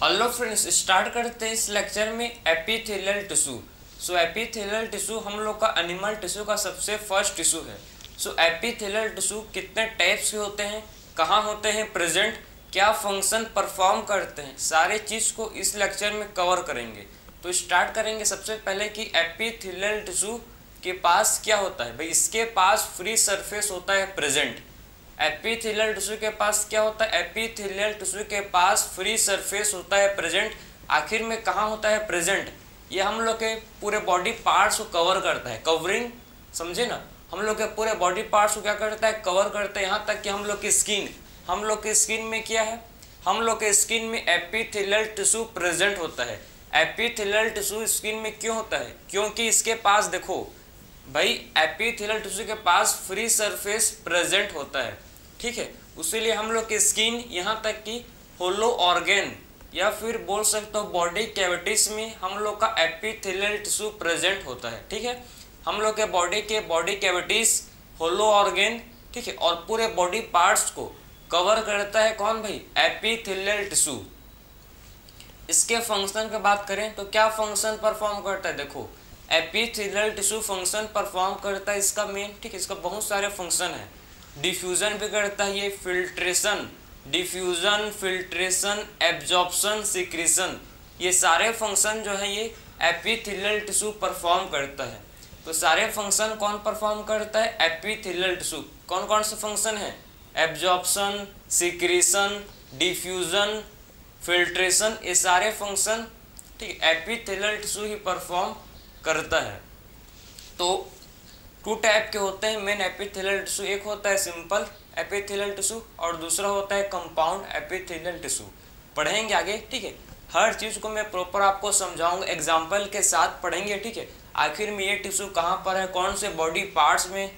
Hello friends, start करते हैं इस लेक्चर में एपिथेलियल टिश्यू। एपिथेलियल टिश्यू हम लोग का एनिमल टिश्यू का सबसे फर्स्ट टिश्यू है। एपिथेलियल टिश्यू कितने टाइप्स के होते हैं, कहाँ होते हैं प्रेजेंट, क्या फंक्शन परफॉर्म करते हैं, सारे चीज़ को इस लेक्चर में कवर करेंगे। तो स्टार्ट करेंगे सबसे पहले कि एपिथेलियल टिश्यू के पास क्या होता है। भाई इसके पास फ्री सरफेस होता है प्रेजेंट। एपिथेलियल टिश्यू के पास क्या होता है, एपिथेलियल टिश्यू के पास फ्री सरफेस होता है प्रेजेंट। आखिर में कहाँ होता है प्रेजेंट, ये हम लोग के पूरे बॉडी पार्ट्स को कवर करता है। कवरिंग समझे ना, हम लोग के पूरे बॉडी पार्ट्स को क्या करता है, कवर करता है। यहाँ तक कि हम लोग की स्किन में क्या है, हम लोग के स्किन में एपिथेलियल टिश्यू प्रेजेंट होता है। एपिथेलियल टिश्यू स्किन में क्यों होता है, क्योंकि इसके पास देखो भाई एपिथेलियल टिश्यू के पास फ्री सरफेस प्रेजेंट होता है, ठीक है। उसीलिए हम लोग की स्किन यहाँ तक कि होलो ऑर्गेन या फिर बोल सकते हो बॉडी कैविटीज में हम लोग का एपिथेलियल टिश्यू प्रेजेंट होता है, ठीक है। हम लोग के बॉडी कैविटीज, होलो ऑर्गेन, ठीक है, और पूरे बॉडी पार्ट्स को कवर करता है कौन भाई, एपिथेलियल टिश्यू। इसके फंक्शन की बात करें तो क्या फंक्शन परफॉर्म करता है, देखो एपिथेलियल टिश्यू फंक्शन परफॉर्म करता है इसका मेन, ठीक है, इसका बहुत सारे फंक्शन है। डिफ्यूजन भी करता है ये, filtration, diffusion, filtration, absorption, secretion, ये सारे फंक्शन जो है ये एपिथेलियल टिश्यू परफॉर्म करता है। तो सारे फंक्शन कौन परफॉर्म करता है, एपिथेलियल टिश्यू। कौन कौन से फंक्शन है, एब्जॉर्प्शन, सिक्रीशन, डिफ्यूजन, फिल्ट्रेशन, ये सारे फंक्शन, ठीक है, एपिथेलियल टिश्यू ही परफॉर्म करता है। तो टू टाइप के होते हैं मेन एपिथेलियल टिश्यू, एक होता है सिंपल एपिथेलियल टिश्यू और दूसरा होता है कंपाउंड एपिथेलियल टिश्यू। पढ़ेंगे आगे, ठीक है, हर चीज़ को मैं प्रॉपर आपको समझाऊंगा, एग्जाम्पल के साथ पढ़ेंगे, ठीक है। आखिर में ये टिश्यू कहाँ पर है, कौन से बॉडी पार्ट्स में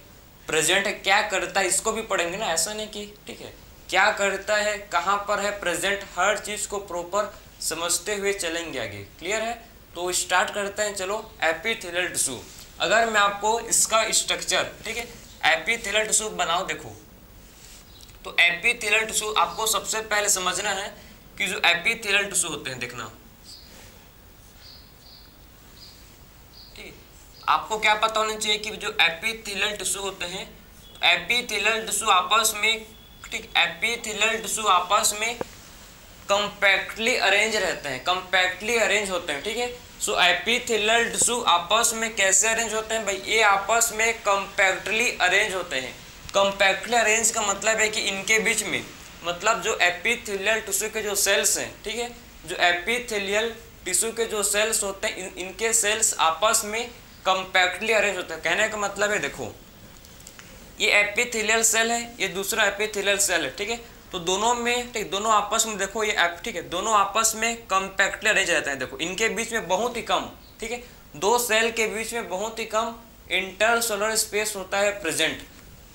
प्रेजेंट है, क्या करता है, इसको भी पढ़ेंगे ना, ऐसा नहीं कि, ठीक है, क्या करता है, कहाँ पर है प्रेजेंट, हर चीज़ को प्रॉपर समझते हुए चलेंगे आगे। क्लियर है, तो स्टार्ट करते हैं। चलो एपिथेलियल टिश्यू, अगर मैं आपको इसका स्ट्रक्चर, ठीक है, एपिथेलियल टिश्यू बनाओ, देखो तो एपिथेलियल टिश्यू आपको सबसे पहले समझना है कि जो एपिथेलियल टिश्यू होते हैं, देखना ठीक है, आपको क्या पता होना चाहिए कि जो एपिथेलियल टिश्यू होते हैं, एपिथेलियल टिश्यू आपस में, ठीक, एपिथेलियल टिश्यू आपस में कंपैक्टली अरेंज रहते हैं, कंपैक्टली अरेंज होते हैं, ठीक है। एपिथेलियल टिश्यू आपस में कैसे अरेंज होते हैं भाई, ये आपस में कंपैक्टली अरेंज होते हैं। कंपैक्टली अरेंज का मतलब है कि इनके बीच में, मतलब जो एपिथेलियल टिश्यू के जो सेल्स हैं, ठीक है, जो एपिथेलियल टिश्यू के जो सेल्स होते हैं, इनके सेल्स आपस में कंपैक्टली अरेंज होते हैं। कहने का मतलब है, देखो ये एपिथेलियल सेल है, ये दूसरा एपिथेलियल सेल है, ठीक है, तो दोनों में, ठीक, दोनों आपस में देखो ये, ठीक है, दोनों आपस में कंपैक्टली अरेंज रहते हैं। देखो इनके बीच में बहुत ही कम, ठीक है, दो सेल के बीच में बहुत ही कम इंटरसेलुलर स्पेस होता है प्रेजेंट।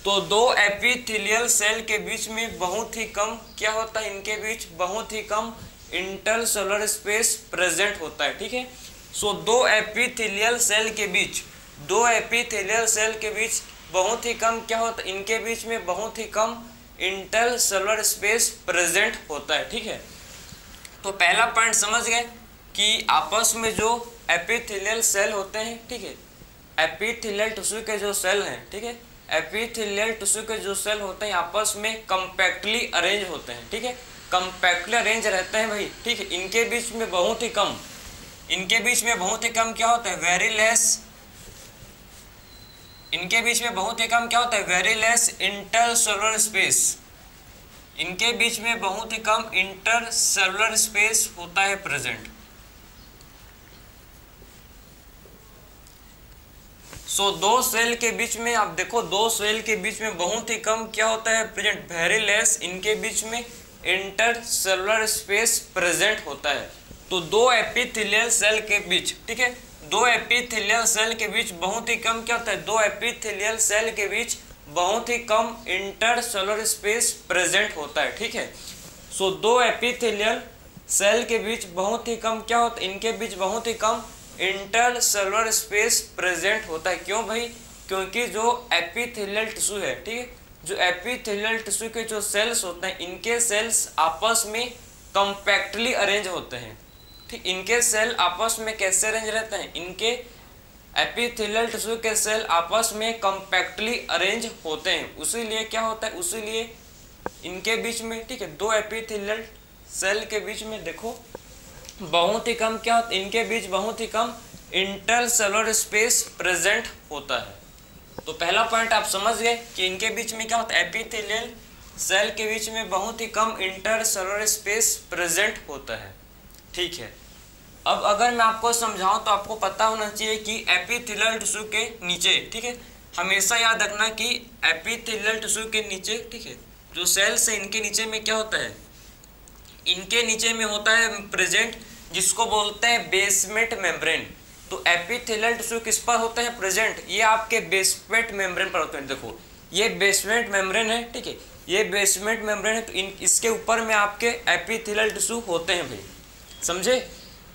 तो दो एपिथेलियल सेल के बीच में बहुत ही कम क्या होता है, इनके बीच बहुत ही कम इंटरसेलुलर स्पेस प्रेजेंट होता है, ठीक है। दो एपिथेलियल सेल के बीच, दो एपिथेलियल सेल के बीच बहुत ही कम क्या होता है, इनके बीच में बहुत ही कम इंटरसेलुलर स्पेस प्रेजेंट होता है, ठीक है। तो पहला पॉइंट समझ गए कि आपस में जो एपिथेलियल सेल होते हैं, ठीक है, एपिथेलियल टिश्यू के जो सेल हैं, ठीक है, एपिथेलियल टिश्यू के जो सेल होते हैं आपस में कंपैक्टली अरेंज होते हैं, ठीक है, कंपैक्टली अरेंज रहते हैं भाई, ठीक है। इनके बीच में बहुत ही कम, इनके बीच में बहुत ही कम क्या होता है, वेरी लेस, इनके बीच में बहुत ही कम क्या होता है, वेरी लेस इंटरसेलुलर स्पेस, इनके बीच में बहुत ही कम इंटरसेलुलर स्पेस होता है प्रेजेंट। दो सेल के बीच में आप देखो, दो सेल के बीच में बहुत ही कम क्या होता है प्रेजेंट, वेरी लेस, इनके बीच में इंटरसेलुलर स्पेस प्रेजेंट होता है। तो दो एपिथेलियल सेल के बीच, ठीक है, दो एपिथेलियल सेल के बीच बहुत ही कम क्या होता है, दो एपिथेलियल सेल के बीच बहुत ही कम इंटरसेलुलर स्पेस प्रेजेंट होता है, ठीक है। दो एपिथेलियल सेल के बीच बहुत ही कम क्या होता है, इनके बीच बहुत ही कम इंटरसेलुलर स्पेस प्रेजेंट होता है। क्यों भाई, क्योंकि जो एपिथेलियल टिश्यू है, ठीक है, जो एपिथेलियल टिश्यू के जो सेल्स होते हैं, इनके सेल्स आपस में कॉम्पैक्टली अरेंज होते हैं। ठीक, इनके सेल आपस में कैसे अरेंज रहते हैं, इनके एपिथेलियल टिश्यू के सेल आपस में कॉम्पैक्टली अरेंज होते हैं। उसीलिए क्या होता है, उसीलिए इनके बीच में, ठीक है, दो एपिथेलियल सेल के बीच में देखो बहुत ही कम क्या होता है, इनके बीच बहुत ही कम इंटरसेलुलर स्पेस प्रेजेंट होता है। तो पहला पॉइंट आप समझ गए कि इनके बीच में क्या होता है, एपिथेलियल सेल के बीच में बहुत ही कम इंटरसेलुलर स्पेस प्रेजेंट होता है। ठीक है, अब अगर मैं आपको समझाऊं तो आपको पता होना चाहिए कि एपिथेलियल टिश्यू के नीचे, ठीक है, हमेशा याद रखना कि एपिथेलियल टिश्यू के नीचे, ठीक है, जो सेल्स है इनके नीचे में क्या होता है, इनके नीचे में होता है प्रेजेंट, जिसको बोलते हैं बेसमेंट मेम्ब्रेन। तो एपिथेलियल टिश्यू किस पर होते हैं प्रेजेंट, ये आपके बेसमेंट मेम्ब्रेन पर होते हैं। देखो ये बेसमेंट मेम्ब्रेन है, ठीक है, ये बेसमेंट मेम्ब्रेन है, तो इसके ऊपर में आपके एपिथेलियल टिश्यू होते हैं भाई, समझे।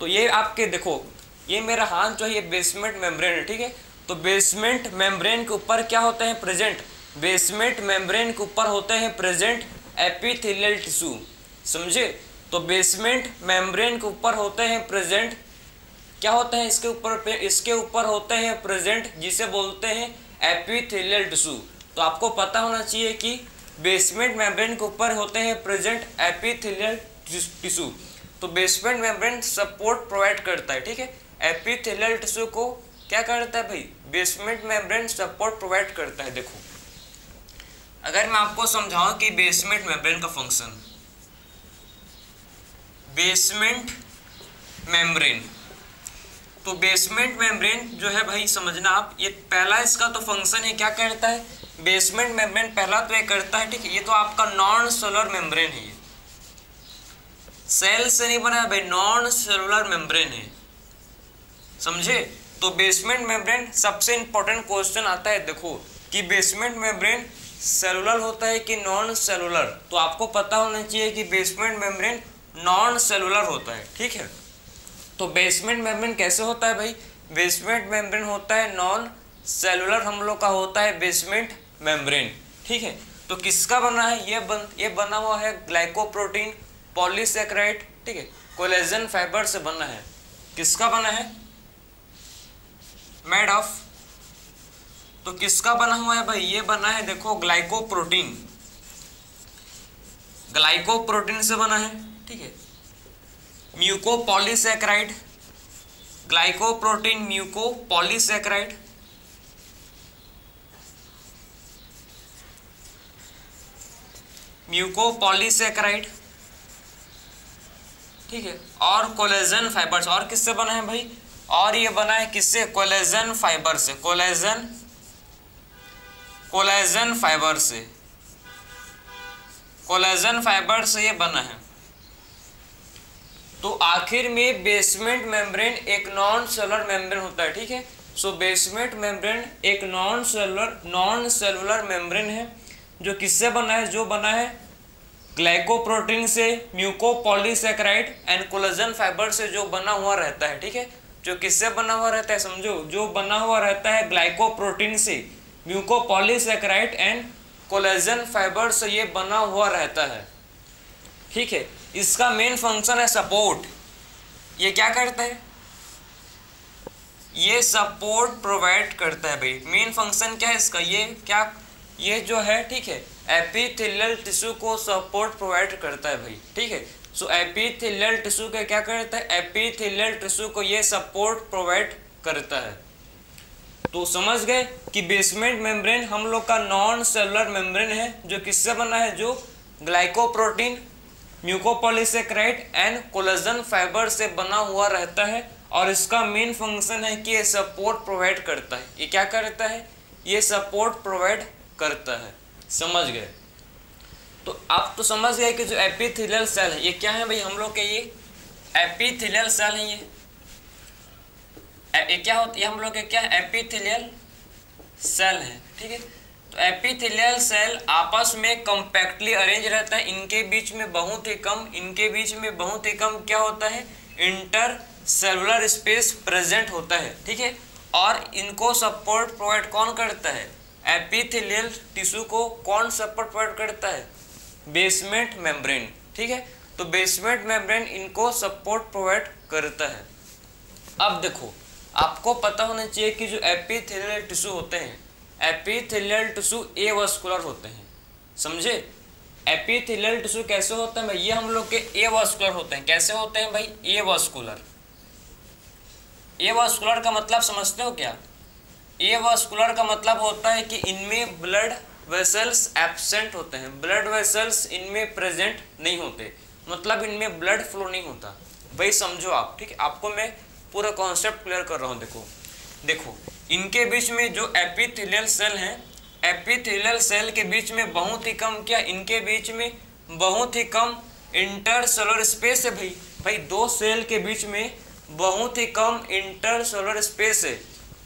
तो ये आपके देखो, ये मेरा हाथ जो है ये बेसमेंट मेम्ब्रेन है, ठीक है। तो बेसमेंट मेम्ब्रेन के ऊपर क्या होते हैं प्रेजेंट, बेसमेंट मेम्ब्रेन के ऊपर होते हैं प्रेजेंट एपिथेलियल टिश्यू, समझे। तो बेसमेंट मेम्ब्रेन के ऊपर होते हैं प्रेजेंट, क्या होते हैं इसके ऊपर होते हैं प्रेजेंट, जिसे बोलते हैं एपिथेलियल टिश्यू। तो आपको पता होना चाहिए कि बेसमेंट मेम्ब्रेन के ऊपर होते हैं प्रेजेंट एपिथेलियल टिश्यू। तो बेसमेंट मेम्ब्रेन सपोर्ट प्रोवाइड करता है, ठीक है, एपिथेलियल टिश्यू को क्या करता है भाई, बेसमेंट मेम्ब्रेन सपोर्ट प्रोवाइड करता है। देखो अगर मैं आपको समझाऊं कि बेसमेंट मेम्ब्रेन का फंक्शन, बेसमेंट मेम्ब्रेन, तो बेसमेंट मेम्ब्रेन जो है भाई समझना आप, ये पहला इसका तो फंक्शन है, क्या करता है बेसमेंट मेम्ब्रेन, पहला तो ये करता है, ठीक है, ये तो आपका नॉन सेलुलर मेम्ब्रेन है, ये सेल से नहीं बना है भाई, नॉन सेलुलर मेम्ब्रेन है, समझे। तो बेसमेंट मेम्ब्रेन, सबसे इंपॉर्टेंट क्वेश्चन आता है देखो कि बेसमेंट मेम्ब्रेन सेलुलर होता है कि नॉन सेलुलर, तो आपको पता होना चाहिए कि बेसमेंट मेम्ब्रेन नॉन सेलुलर होता है, ठीक है। तो बेसमेंट मेम्ब्रेन कैसे होता है भाई, बेसमेंट मेम्ब्रेन होता है नॉन सेलुलर, हम लोग का होता है बेसमेंट मेम्ब्रेन, ठीक है। तो किसका बना है, ये बना हुआ है ग्लाइकोप्रोटीन पॉलीसैकेराइड, ठीक है, कोलेजन फाइबर से बना है। किसका बना है, मेड ऑफ, तो किसका बना हुआ है भाई, ये बना है देखो ग्लाइकोप्रोटीन, ग्लाइकोप्रोटीन से बना है, ठीक है, म्यूकोपॉलीसैकेराइड, ग्लाइकोप्रोटीन म्यूकोपॉलीसैकेराइड, म्यूकोपॉलीसैकेराइड, ठीक है, और कोलेजन फाइबर्स, और किससे बना है भाई, और ये बना है किससे, कोलेजन फाइबर से, कोलेजन फाइबर से, कोलेजन फाइबर से ये बना है। तो आखिर में बेसमेंट मेम्ब्रेन एक नॉन सेलुलर मेम्ब्रेन होता है, ठीक है। सो बेसमेंट मेम्ब्रेन एक नॉन सेलुलर मेम्ब्रेन है, जो किससे बना है, जो बना है ग्लाइकोप्रोटीन से, म्यूकोपॉलीसैकेराइड एंड कोलेजन फाइबर से जो बना हुआ रहता है, ठीक है। जो किससे बना हुआ रहता है समझो, जो बना हुआ रहता है ग्लाइकोप्रोटीन से, म्यूकोपॉलीसैकेराइड एंड कोलेजन फाइबर से ये बना हुआ रहता है, ठीक है। इसका मेन फंक्शन है सपोर्ट, ये क्या करता है, ये सपोर्ट प्रोवाइड करता है भाई। मेन फंक्शन क्या है इसका, ये जो है, ठीक है, एपिथेलियल टिश्यू को सपोर्ट प्रोवाइड करता है भाई, ठीक है। सो एपिथेलियल टिश्यू का क्या करता है, एपिथेलियल टिश्यू को ये सपोर्ट प्रोवाइड करता है। तो समझ गए कि बेसमेंट मेम्ब्रेन हम लोग का नॉन सेलुलर मेम्ब्रेन है, जो किससे बना है, जो glycoprotein, mucopolysaccharide and collagen fibre से बना हुआ रहता है, और इसका मेन फंक्शन है कि ये सपोर्ट प्रोवाइड करता है। ये क्या करता है, ये सपोर्ट प्रोवाइड करता है, समझ गए। तो आप तो समझ गए कि जो एपिथेलियल सेल है ये क्या है भाई, हम लोग के ये एपिथेलियल सेल है, ये क्या होता है, हम लोग के क्या एपिथेलियल सेल है, ठीक है। तो एपिथेलियल सेल आपस में कॉम्पैक्टली अरेंज रहता है, इनके बीच में बहुत ही कम क्या होता है, इंटर सेलुलर स्पेस प्रेजेंट होता है, ठीक है। और इनको सपोर्ट प्रोवाइड कौन करता है, एपिथेलियल टिश्यू को कौन सपोर्ट प्रोवाइड करता है, बेसमेंट मेम्ब्रेन, ठीक है। तो बेसमेंट मेम्ब्रेन इनको सपोर्ट प्रोवाइड करता है। अब देखो, आपको पता होना चाहिए कि जो एपिथेलियल टिश्यू होते हैं, एपिथेलियल टिश्यू एवास्कुलर होते हैं। समझे? एपिथेलियल टिश्यू कैसे होता है भाई? ये हम लोग के एवास्कुलर होते हैं। कैसे होते हैं भाई? एवास्कुलर। एवास्कुलर का मतलब समझते हो क्या? एवास्कुलर का मतलब होता है कि इनमें ब्लड वेसल्स एब्सेंट होते हैं, ब्लड वेसल्स इनमें प्रेजेंट नहीं होते, मतलब इनमें ब्लड फ्लो नहीं होता। भाई समझो आप, ठीक है? आपको मैं पूरा कॉन्सेप्ट क्लियर कर रहा हूँ। देखो इनके बीच में जो एपिथेलियल सेल हैं, एपिथेलियल सेल के बीच में बहुत ही कम क्या, इनके बीच में बहुत ही कम इंटरसेलुलर स्पेस है। भाई दो सेल के बीच में बहुत ही कम इंटरसेलुलर स्पेस है।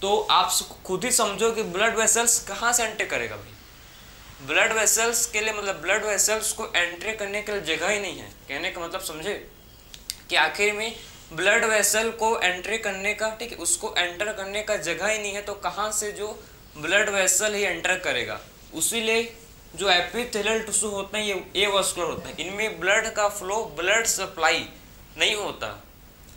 तो आप खुद ही समझो कि ब्लड वेसल्स कहाँ से एंटर करेगा भाई? ब्लड वेसल्स के लिए, मतलब ब्लड वेसल्स को एंट्री करने के लिए जगह ही नहीं है। कहने का मतलब समझे कि आखिर में ब्लड वेसल को एंट्री करने का, ठीक है, उसको एंटर करने का जगह ही नहीं है, तो कहाँ से जो ब्लड वेसल ही एंटर करेगा? उसीलिए जो एपिथेलियल टिश्यू होते हैं ये एवास्कुलर होते हैं, इनमें ब्लड का फ्लो, ब्लड सप्लाई नहीं होता।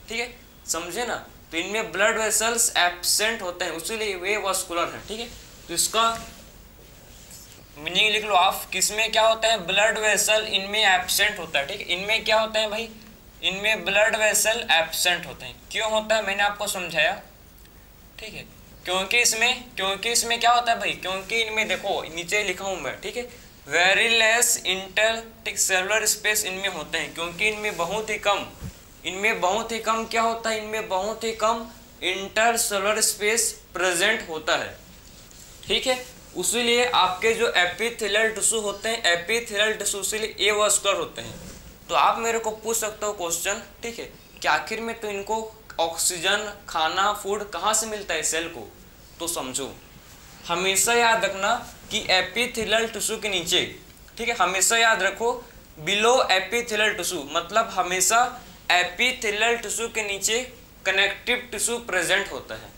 ठीक है, समझे ना? तो इनमें ब्लड वेसल्स एब्सेंट होते हैं, उसीलिए वे वास्कुलर है। ठीक है, तो इसका मीनिंग लिख लो आप। किसमें क्या होता है? ब्लड वेसल इनमें एब्सेंट होता है। ठीक है, इनमें क्या होता है भाई? इनमें ब्लड वेसल एब्सेंट होते हैं। क्यों होता है मैंने आपको समझाया। ठीक है, क्योंकि इसमें क्या होता है भाई? क्योंकि इनमें देखो नीचे लिखा हूं मैं, ठीक है, वेरी लेस इंटरसेलुलर स्पेस इनमें होते हैं, क्योंकि इनमें बहुत ही कम क्या होता है? इनमें बहुत ही कम इंटरसेलुलर स्पेस प्रेजेंट होता है। ठीक है, उसीलिए आपके जो एपिथेलियल टिश्यू होते हैं, एपिथेलियल टिश्यू इसीलिए एवास्कुलर होते हैं। तो आप मेरे को पूछ सकते हो क्वेश्चन, ठीक है, कि आखिर में तो इनको ऑक्सीजन, खाना, फूड कहाँ से मिलता है सेल को? तो समझो, हमेशा याद रखना कि एपिथेलियल टिश्यू के नीचे, ठीक है, हमेशा याद रखो बिलो एपिथेलियल टिश्यू, मतलब हमेशा एपिथेलियल टिश्यू के नीचे कनेक्टिव टिश्यू प्रेजेंट होता है।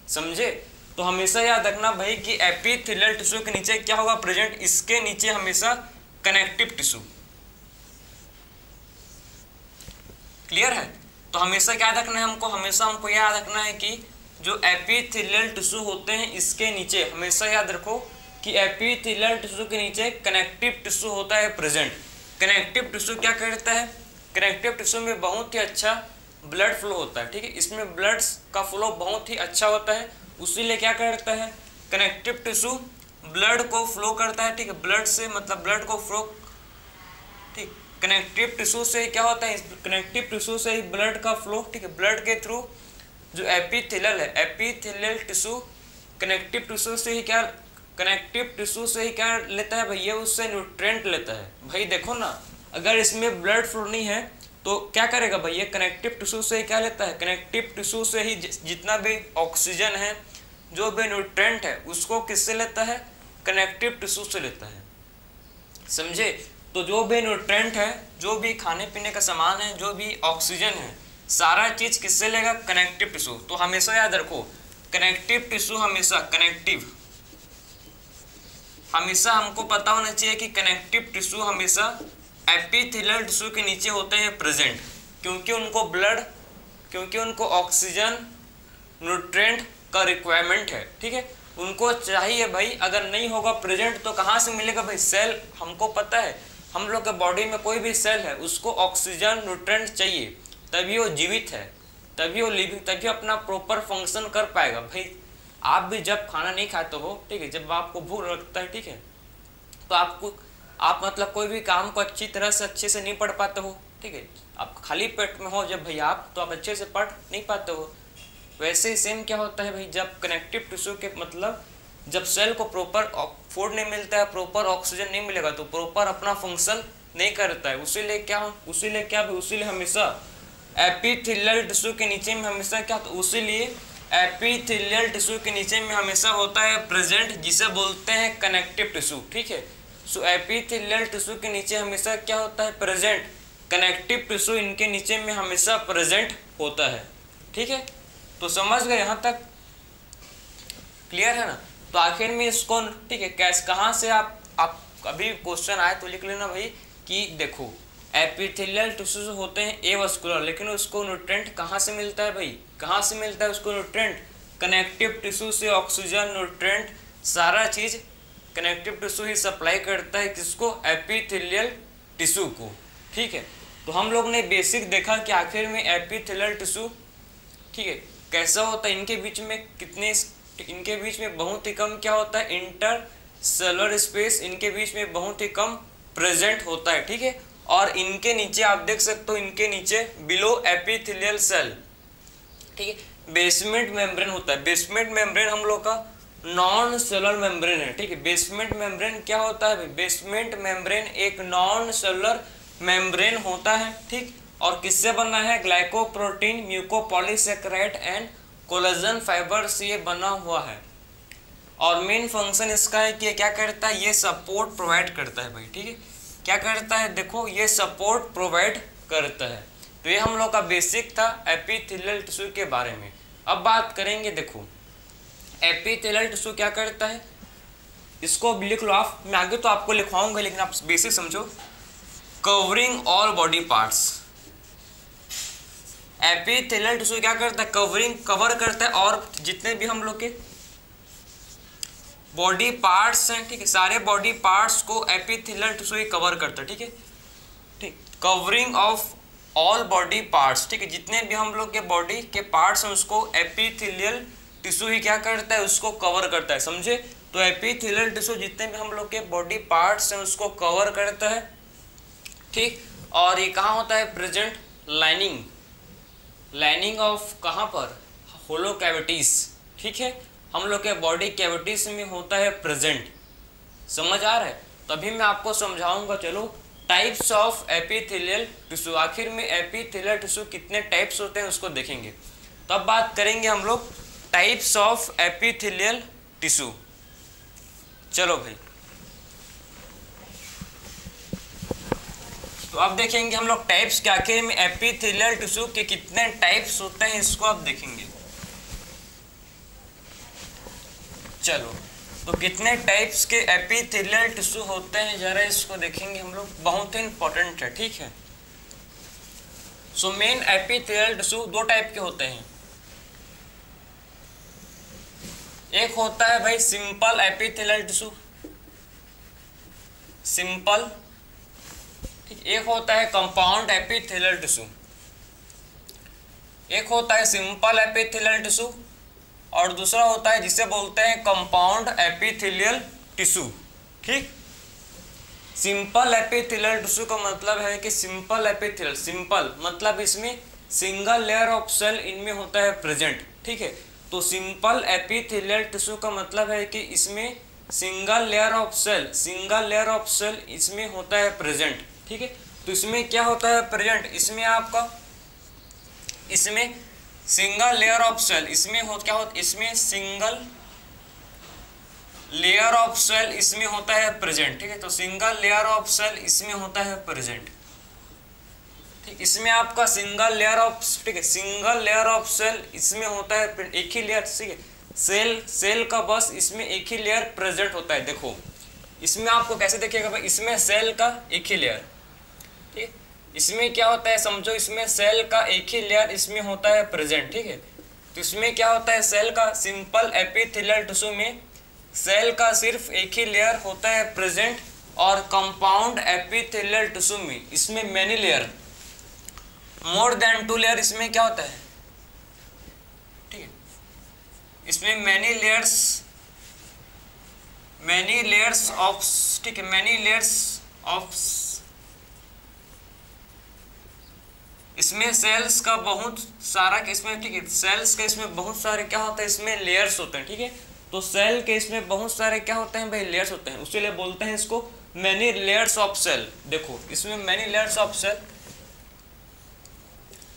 समझे? तो हमेशा याद रखना भाई कि एपिथेलियल टिश्यू के नीचे क्या होगा प्रेजेंट? इसके नीचे हमेशा कनेक्टिव टिश्यू। क्लियर है? तो हमेशा क्या रखना है हमको? हमेशा हमको याद रखना है कि जो एपिथेलियल टिश्यू होते हैं इसके नीचे हमेशा याद रखो कि एपिथेलियल टिश्यू के नीचे कनेक्टिव टिश्यू होता है प्रेजेंट। कनेक्टिव टिश्यू क्या करता है? कनेक्टिव टिश्यू में बहुत ही अच्छा ब्लड फ्लो होता है। ठीक है, इसमें ब्लड का फ्लो बहुत ही अच्छा होता है, उसीलिए क्या करता है? कनेक्टिव टिश्यू ब्लड को फ्लो करता है। ठीक है, ब्लड से मतलब ब्लड को फ्लो, ठीक, कनेक्टिव टिश्यू से क्या होता है? कनेक्टिव टिश्यू से ही ब्लड का फ्लो, ठीक है, ब्लड के थ्रू जो एपिथेलियल है, एपिथेलियल टिश्यू कनेक्टिव टिश्यू से ही क्या, कनेक्टिव टिश्यू से ही क्या लेता है भैया? उससे न्यूट्रिएंट लेता है। भाई देखो ना, अगर इसमें ब्लड फ्लो नहीं है तो क्या करेगा भैया? कनेक्टिव टिश्यू से ही क्या लेता है? कनेक्टिव टिश्यू से ही जितना भी ऑक्सीजन है, जो भी न्यूट्रिएंट है, उसको किससे लेता है? कनेक्टिव टिश्यू से लेता है। समझे? तो जो भी न्यूट्रिएंट है, जो भी खाने पीने का सामान है, जो भी ऑक्सीजन है, सारा चीज किससे लेगा? Connective tissue. तो हमेशा याद रखो कनेक्टिव टिश्यू हमेशा हमेशा हमको पता होना चाहिए कि कनेक्टिव टिश्यू हमेशा एपिथेलियल टिश्यू के नीचे होते हैं प्रेजेंट, क्योंकि उनको ब्लड, क्योंकि उनको ऑक्सीजन, न्यूट्रिएंट का रिक्वायरमेंट है। ठीक है, उनको चाहिए भाई। अगर नहीं होगा प्रेजेंट तो कहाँ से मिलेगा भाई? सेल, हमको पता है हम लोग के बॉडी में कोई भी सेल है उसको ऑक्सीजन, न्यूट्रिएंट चाहिए, तभी वो जीवित है, तभी वो लिविंग, तभी अपना प्रॉपर फंक्शन कर पाएगा। भाई आप भी जब खाना नहीं खाते हो, ठीक है, जब आपको भूख लगता है, ठीक है, तो आप मतलब कोई भी काम को अच्छी तरह से अच्छे से नहीं पढ़ पाते हो। ठीक है, आप खाली पेट में हो जब भैया आप, तो आप अच्छे से पढ़ नहीं पाते हो। वैसे ही सेम क्या होता है भाई? जब कनेक्टिव टिश्यू के मतलब जब सेल को प्रॉपर फूड नहीं मिलता है, प्रॉपर ऑक्सीजन नहीं मिलेगा, तो प्रॉपर अपना फंक्शन नहीं करता है। उसीलिए हमेशा एपिथेलियल टिश्यू के नीचे में हमेशा क्या, तो उसीलिए एपिथेलियल टिश्यू के नीचे में हमेशा होता है प्रेजेंट, जिसे बोलते हैं कनेक्टिव टिश्यू। ठीक है, सो एपिथेलियल टिश्यू के नीचे हमेशा क्या होता है? प्रेजेंट। कनेक्टिव टिश्यू इनके नीचे में हमेशा प्रेजेंट होता है। ठीक है, तो समझ गए यहाँ तक? क्लियर है ना? तो आखिर में इसको, ठीक है, कैसे, कहाँ से आप अभी क्वेश्चन आए तो लिख लेना भाई कि देखो एपिथेलियल टिश्यूज होते हैं एवास्कुलर, लेकिन उसको न्यूट्रिएंट कहाँ से मिलता है भाई, कहाँ से मिलता है उसको न्यूट्रिएंट? कनेक्टिव टिश्यू से ऑक्सीजन, न्यूट्रिएंट, सारा चीज कनेक्टिव टिश्यू ही सप्लाई करता है किसको? एपिथेलियल टिश्यू को। ठीक है, तो हम लोग ने बेसिक देखा कि आखिर में एपिथेलियल टिश्यू, ठीक है, कैसा होता है, इनके बीच में कितने, इनके बीच में बहुत ही कम क्या होता है, इंटर सेलुलर स्पेस इनके बीच में बहुत ही कम प्रेजेंट होता है। ठीक है, और इनके नीचे आप देख सकते हो, इनके नीचे बिलो एपिथेलियल सेल, ठीक है, बेसमेंट मेम्ब्रेन होता है। बेसमेंट मेम्ब्रेन हम लोग का नॉन सेलुलर मेम्ब्रेन है। ठीक है, बेसमेंट मेम्ब्रेन क्या होता है? बेसमेंट मेम्ब्रेन एक नॉन सेलुलर मेम्ब्रेन होता है। ठीक, और किससे बना है? Glycoprotein, mucopolysaccharide and collagen fibre से ये बना हुआ है। और मेन फंक्शन इसका है कि क्या करता है? ये सपोर्ट प्रोवाइड करता है भाई। ठीक है, क्या करता है? देखो, ये सपोर्ट प्रोवाइड करता है। तो ये हम लोग का बेसिक था एपिथेलियल टिश्यू के बारे में। अब बात करेंगे, देखो एपिथेलियल टिश्यू क्या करता है, इसको लिख लो आप, मैं आगे तो आपको लिखवाऊंगा लेकिन आप बेसिक समझो। Covering all body parts, epithelial tissue क्या करता है? कवर करता है, और जितने भी हम लोग के बॉडी पार्ट्स हैं, ठीक है, सारे बॉडी पार्ट्स को एपिथेलियल टिश्यू ही कवर करता है। ठीक है, ठीक, covering of all body parts, ठीक है, जितने भी हम लोग के बॉडी के पार्ट्स हैं उसको एपिथेलियल टिश्यू ही क्या करता है? उसको कवर करता है। समझे? तो एपिथेलियल टिश्यू जितने भी हम लोग के बॉडी पार्ट्स हैं उसको कवर करता है। ठीक, और ये कहाँ होता है प्रेजेंट? लाइनिंग ऑफ कहाँ पर? होलो कैविटीज। ठीक है, हम लोग के बॉडी कैविटीज में होता है प्रेजेंट। समझ आ रहा है? तभी मैं आपको समझाऊंगा। चलो, टाइप्स ऑफ एपिथेलियल टिश्यू, आखिर में एपिथेलियल टिश्यू कितने टाइप्स होते हैं उसको देखेंगे। तो अब बात करेंगे हम लोग टाइप्स ऑफ एपिथेलियल टिश्यू। चलो भाई, तो अब देखेंगे हम लोग टाइप्स के, आखिर में एपिथेलियल टिश्यू के कितने टाइप्स होते हैं इसको अब देखेंगे। चलो, तो कितने टाइप्स के एपिथेलियल टिश्यू होते हैं जरा इसको देखेंगे हम लोग, बहुत ही इंपॉर्टेंट है। ठीक है, सो मेन एपिथेलियल टिश्यू दो टाइप के होते हैं। एक होता है भाई सिंपल एपिथेलियल टिश्यू, सिंपल। ठीक, एक होता है कंपाउंड एपिथेलियल टिश्यू। एक होता है सिंपल एपिथेलियल टिश्यू और दूसरा होता है जिसे बोलते हैं कंपाउंड एपिथेलियल टिश्यू। ठीक, सिंपल एपिथेलियल टिश्यू का मतलब है कि सिंपल एपिथेलियल, सिंपल मतलब इसमें सिंगल लेयर ऑफ सेल इनमें होता है प्रेजेंट। ठीक है, तो सिंपल एपिथेलियल टिश्यू का मतलब है कि इसमें सिंगल लेयर ऑफ सेल इसमें होता है प्रेजेंट। ठीक है, तो इसमें क्या होता है प्रेजेंट? इसमें आपका, इसमें सिंगल लेयर ऑफ सेल, इसमें क्या होता है? इसमें सिंगल लेयर ऑफ सेल इसमें होता है प्रेजेंट। ठीक है, तो सिंगल लेयर ऑफ सेल इसमें होता है प्रेजेंट। ठीक, इसमें आपका सिंगल लेयर ऑफ, ठीक है, सिंगल लेयर ऑफ सेल इसमें होता है, एक ही लेयर। ठीक है, सेल का बस इसमें एक ही लेयर प्रेजेंट होता है। देखो, इसमें आपको कैसे देखिएगा भाई, इसमें सेल का एक ही लेयर। ठीक, इसमें क्या होता है समझो, इसमें सेल का एक ही लेयर इसमें होता है प्रेजेंट। ठीक है, तो इसमें क्या होता है, सेल का, सिंपल एपिथेलियल टिश्यू में सेल का सिर्फ एक ही लेयर होता है प्रेजेंट, और कंपाउंड एपिथेलियल टिश्यू में इसमें मेनी लेयर, मोर देन 2 लेयर इसमें क्या होता है? ठीक है, इसमें मेनी लेयर्स ऑफ, ठीक है, मेनी लेयर्स ऑफ, इसमें सेल्स का बहुत सारा, इसमें, ठीक है, सेल्स का इसमें बहुत सारे क्या होता है, इसमें लेयर्स होते हैं। ठीक है, तो सेल के इसमें बहुत सारे क्या होते हैं भाई, लेयर्स होते हैं, उसीलिए बोलते हैं इसको मेनी लेयर्स ऑफ सेल। देखो, इसमें मेनी लेयर्स ऑफ सेल,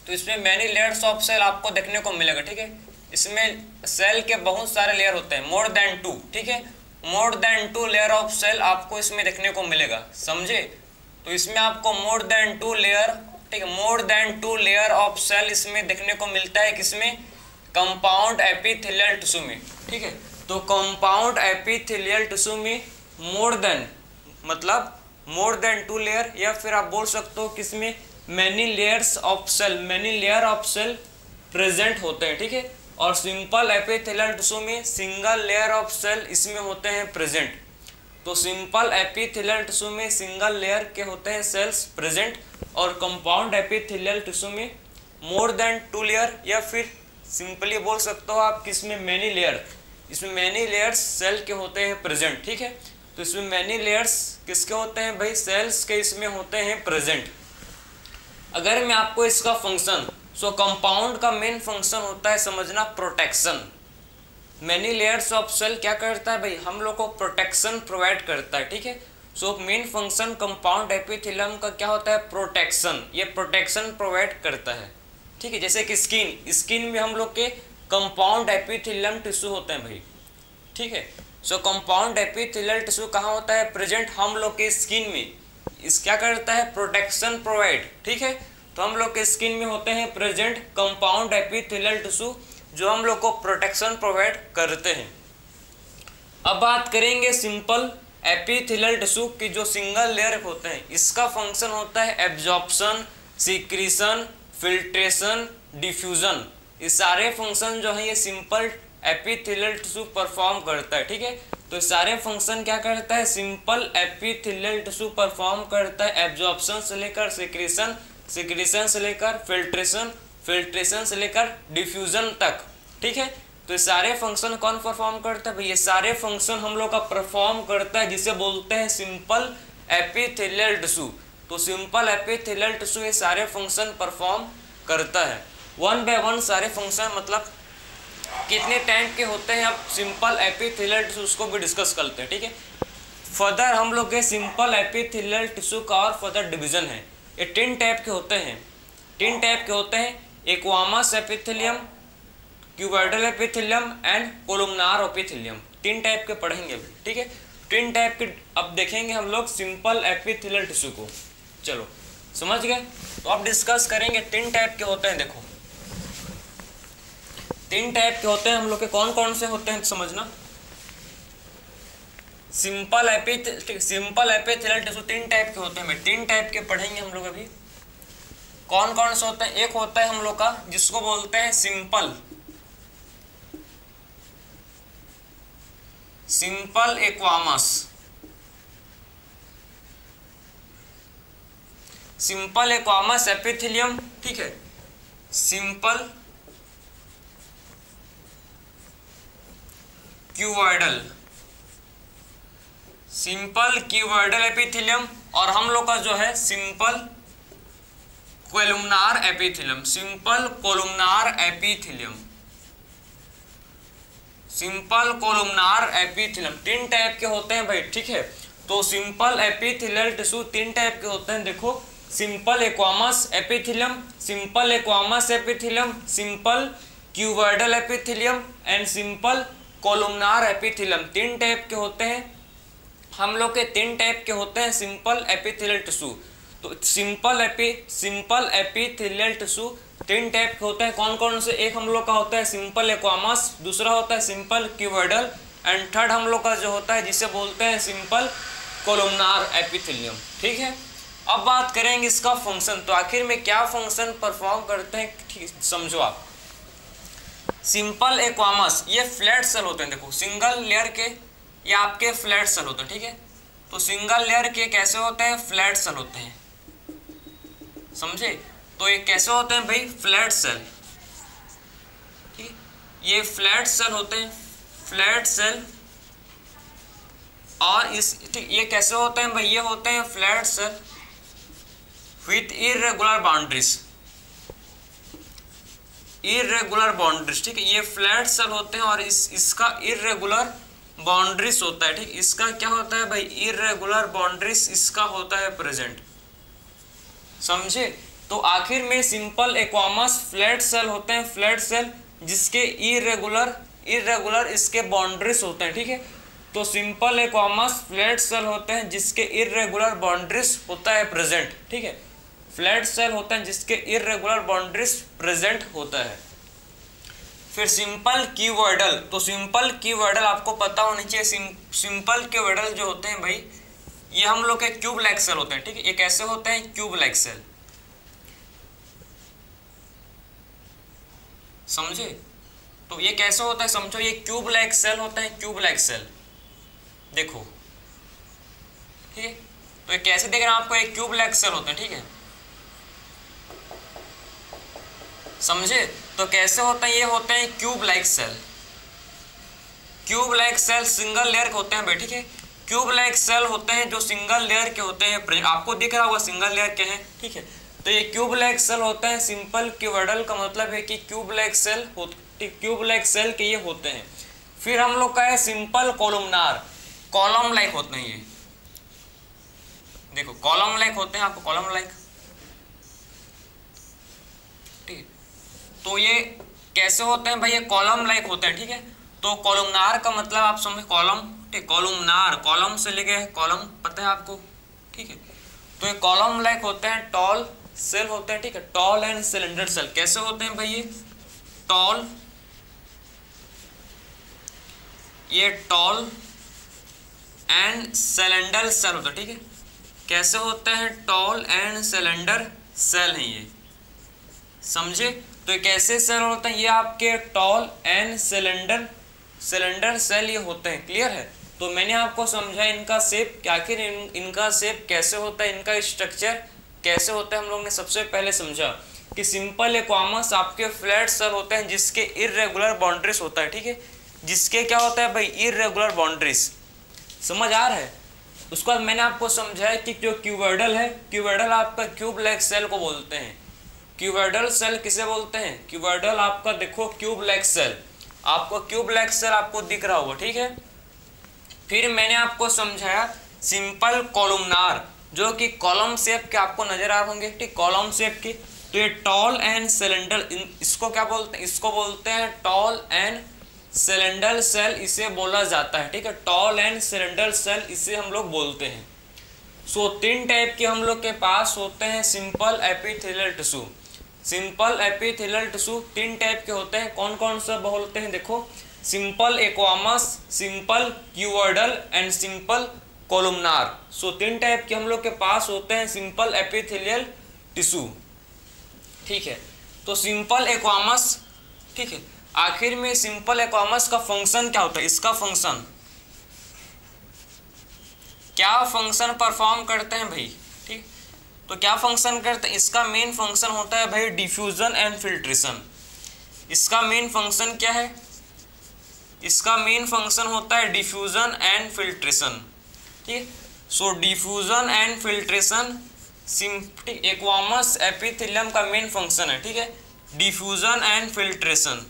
तो इसमें मेनी लेयर्स ऑफ सेल आपको देखने को मिलेगा। ठीक है, इसमें सेल के बहुत सारे लेयर होते हैं, मोर देन 2। ठीक है, more than 2 layer of cell आपको इसमें देखने को मिलेगा। समझे? तो इसमें आपको मोर देन 2 लेयर, ठीक है, more than 2 layer of cell इसमें देखने को मिलता है, किसमें? कंपाउंड एपिथेलियल टिश्यू में। ठीक है, तो कंपाउंड एपिथेलियल टिश्यू में मोर देन मतलब मोर देन 2 लेयर, या फिर आप बोल सकते हो किसमें many layers of cell, many layer of cell present होते हैं, ठीक है। और सिंपल एपिथेलियल टिश्यू में सिंगल लेयर ऑफ सेल इसमें होते हैं प्रेजेंट। तो सिंपल एपिथेलियल टिश्यू में सिंगल लेयर के होते हैं सेल्स प्रेजेंट, और कंपाउंड एपिथेलियल टिश्यू में मोर देन 2 लेयर, या फिर सिंपली बोल सकते हो आप किसमें मैनी लेयर, इसमें मैनी लेयर्स सेल के होते हैं प्रेजेंट, ठीक है। तो इसमें मैनी लेयर्स किसके होते हैं भाई, सेल्स के इसमें होते हैं प्रेजेंट। अगर मैं आपको इसका फंक्शन, सो कंपाउंड का मेन फंक्शन होता है समझना protection. Many layers of cell क्या करता है भाई, हम लोग को प्रोटेक्शन प्रोवाइड करता है, ठीक है। So main function compound epithelium का क्या होता है, प्रोटेक्शन, ये प्रोटेक्शन प्रोवाइड करता है, ठीक है। जैसे कि स्किन में हम लोग के कंपाउंड एपिथेलियम टिश्यू होते हैं भाई, ठीक है। सो कंपाउंड एपिथेलियल टिश्यू कहाँ होता है प्रेजेंट, हम लोग के स्किन में। इस क्या करता है, प्रोटेक्शन प्रोवाइड, ठीक है। तो हम लोग के स्किन में होते हैं प्रेजेंट कंपाउंड एपिथेलियल टिश्यू जो हम लोग को प्रोटेक्शन प्रोवाइड करते हैं। अब बात करेंगे सिंपल एपिथेलियल टिश्यू की जो सिंगल लेयर होते हैं, इसका फंक्शन होता है एब्जॉर्प्शन, सिक्रीशन, फिल्ट्रेशन, डिफ्यूजन। ये सारे फंक्शन जो है ये सिंपल एपिथेलियल टिश्यू परफॉर्म करता है, ठीक है। तो सारे फंक्शन क्या करता है, सिंपल एपिथेलियल टिश्यू परफॉर्म करता है, एब्जॉर्प्शन से लेकर सिक्रीशन, सिक्रीशन से लेकर फिल्ट्रेशन, फिल्ट्रेशन से लेकर डिफ्यूजन तक, ठीक है। तो ये सारे फंक्शन कौन परफॉर्म करता है भाई, ये सारे फंक्शन हम लोग का परफॉर्म करता है, जिसे बोलते हैं सिंपल एपिथेलियल टिश्यू। तो सिंपल एपिथेलियल टिश्यू ये सारे फंक्शन परफॉर्म करता है। वन बाय वन सारे फंक्शन, मतलब कितने टाइप के होते हैं, अब सिंपल एपिथेलियल टिश्यू उसको भी डिस्कस करते हैं, ठीक है। फर्दर हम लोग के सिंपल एपिथेलियल टिश्यू का और फर्दर डिवीजन है, ये 3 टाइप के होते हैं, 3 टाइप के होते हैं, squamous epithelium, cuboidal epithelium and columnar epithelium. 3 type के पढ़ेंगे अभी, ठीक है। 3 टाइप के अब देखेंगे हम लोग सिंपल एपिथेलियल टिश्यू को। चलो समझ गए, तो अब डिस्कस करेंगे 3 टाइप के होते हैं। देखो 3 टाइप के होते हैं हम लोग के, कौन कौन से होते हैं समझना। सिंपल एपिथेलियल टिश्यू 3 टाइप के होते हैं, 3 टाइप के पढ़ेंगे हम लोग अभी। कौन कौन से होते हैं, एक होता है हम लोग का जिसको बोलते हैं simple squamous, simple squamous epithelium, ठीक है। Simple cuboidal, simple cuboidal epithelium, और हम लोग का जो है simple columnar epithelium, simple columnar epithelium, simple columnar epithelium. 3 type के होते हैं भाई, ठीक है। तो सिंपल एपिथेलियल टिश्यू 3 टाइप के होते हैं, देखो simple squamous epithelium, simple squamous epithelium, simple cuboidal epithelium and simple columnar epithelium. 3 type के होते हैं हम लोग के, 3 टाइप के होते हैं सिंपल एपिथेलियल टिश्यू। तो सिंपल एपिथेलियल टिश्यू 3 टाइप के होते हैं, कौन कौन से, एक हम लोग का होता है सिंपल एक्वामस, दूसरा होता है सिंपल क्यूबॉइडल एंड थर्ड हम लोग का जो होता है जिसे बोलते हैं सिंपल कोलुमनार एपिथेलियम, ठीक है। अब बात करेंगे इसका फंक्शन, तो आखिर में क्या फंक्शन परफॉर्म करते हैं, ठीक समझो आप। सिंपल एक्वामस ये फ्लैट सेल होते हैं, देखो सिंगल लेयर के ये आपके फ्लैट सेल होते हैं, ठीक है। तो सिंगल लेयर के कैसे होते हैं, फ्लैट सेल होते हैं, समझे। तो ये कैसे होते हैं भाई, फ्लैट सेल, ठीक, ये फ्लैट सेल होते हैं, फ्लैट सेल। और इस ठीक ये कैसे होते हैं भाई, ये होते हैं flat cell with irregular boundaries, irregular boundaries, ठीक है। ये फ्लैट सेल होते हैं और इसका इरेगुलर बाउंड्रीज होता है, ठीक। इसका क्या होता है भाई, इरेगुलर बाउंड्रीज इसका होता है प्रेजेंट, समझे। तो आखिर में सिंपल एक्वामस फ्लैट सेल होते हैं, फ्लैट सेल जिसके इरेगुलर इसके बाउंड्रीज होते हैं, ठीक है। तो सिंपल एक्वामस फ्लैट सेल होते हैं जिसके इरेगुलर बाउंड्रीज होता है प्रेजेंट, ठीक है। फ्लैट सेल होते हैं जिसके इरेगुलर बाउंड्रीज प्रेजेंट होता है। फिर सिंपल क्यूबॉइडल, तो सिंपल क्यूबॉइडल आपको पता होना चाहिए, सिंपल क्यूबॉइडल जो होते हैं भाई ये हम लोग के क्यूब लाइक सेल होते हैं, ठीक है। ये कैसे होते हैं? क्यूब लाइक सेल, समझे? तो ये कैसे होता है समझो, ये क्यूब लाइक सेल होता है, क्यूब लाइक सेल, देखो, ठीक है। तो ये कैसे देख रहे हैं आपको, एक क्यूब लाइक सेल होते हैं, ठीक है, समझे? तो कैसे होते हैं? ये होते हैं cube like cell. Cube like cell single layer के होते हैं भाई, ठीक है। क्यूब लाइक सेल होते हैं जो सिंगल लेयर के होते हैं, आपको दिख रहा होगा सिंगल लेयर के हैं, ठीक है। तो ये क्यूब लाइक सेल होते हैं सिंपल क्यूबॉइडल, का मतलब है कि cube like cell cube like cell के ये होते हैं। फिर हम लोग का है सिंपल कॉलमनार, कॉलम लाइक होते हैं ये, देखो कॉलम लाइक होते हैं, आपको कॉलम लाइक, ठीक। तो ये कैसे होते हैं भाई? ये कॉलम लाइक होते हैं, ठीक है। तो कॉलमनार का मतलब आप समझे, कॉलम, ठीक, कॉलमनार, कॉलम से लेके कॉलम, पता है आपको, ठीक है। तो ये कॉलम लाइक होते हैं, टॉल सेल होते हैं, ठीक है, टॉल एंड सिलेंडर सेल। कैसे होते हैं भाई? ये टॉल एंड सिलेंडर सेल होता है, ठीक है। कैसे होते हैं? टॉल एंड सिलेंडर सेल है ये, समझे? तो ये कैसे सेल होते हैं? ये आपके टॉल एंड सिलेंडर सेल ये होते हैं, क्लियर है? तो मैंने आपको समझा इनका शेप, आखिर इनका शेप कैसे होता है, इनका स्ट्रक्चर कैसे होता है। हम लोग ने सबसे पहले समझा कि सिंपल इक्वामस आपके फ्लैट सेल होते हैं जिसके इर्रेगुलर बाउंड्रीज होता है, ठीक है। जिसके क्या होता है भाई? इर्रेगुलर बाउंड्रीज, समझ आ रहा है? उसके बाद मैंने आपको समझाया कि जो क्यूबॉइडल है, क्यूबॉइडल आपका क्यूब लाइक सेल को बोलते हैं। क्यूबॉइडल सेल किसे बोलते हैं? क्यूबॉइडल आपका देखो क्यूब लाइक सेल, आपको क्यूब लाइक सेल आपको दिख रहा होगा, ठीक है। फिर मैंने आपको समझाया सिंपल कॉलमनार, जो कि कॉलम शेप के आपको नजर आ रहे होंगे, ठीक, कॉलम शेप के। तो ये टॉल एंड सिलेंडर, इसको क्या बोलते हैं? इसको बोलते हैं टॉल एंड सिलेंडर सेल, इसे बोला जाता है, ठीक है। टॉल एंड सिलेंडर सेल इसे हम लोग बोलते हैं। सो तीन टाइप के हम लोग के पास होते हैं simple epithelial tissue. Simple epithelial tissue तीन टाइप के होते हैं, कौन कौन सा बोलते हैं? देखो, simple squamous, simple cuboidal and simple columnar. So तीन टाइप के हम लोग के पास होते हैं सिंपल एपिथेलियल टिश्यू, ठीक है। तो सिंपल एक्वामस, ठीक है, आखिर में सिंपल एक्वामस का फंक्शन क्या होता है? इसका फंक्शन क्या फंक्शन परफॉर्म करते हैं भाई, ठीक। तो क्या फंक्शन करते हैं? इसका मेन फंक्शन होता है भाई डिफ्यूजन एंड फिल्ट्रेशन। इसका मेन फंक्शन क्या है? इसका मेन फंक्शन होता है डिफ्यूजन एंड फिल्ट्रेशन, ठीक। सो डिफ्यूजन एंड फिल्ट्रेशन एक्वामस एपिथेलियम का मेन फंक्शन है, ठीक है, diffusion and filtration.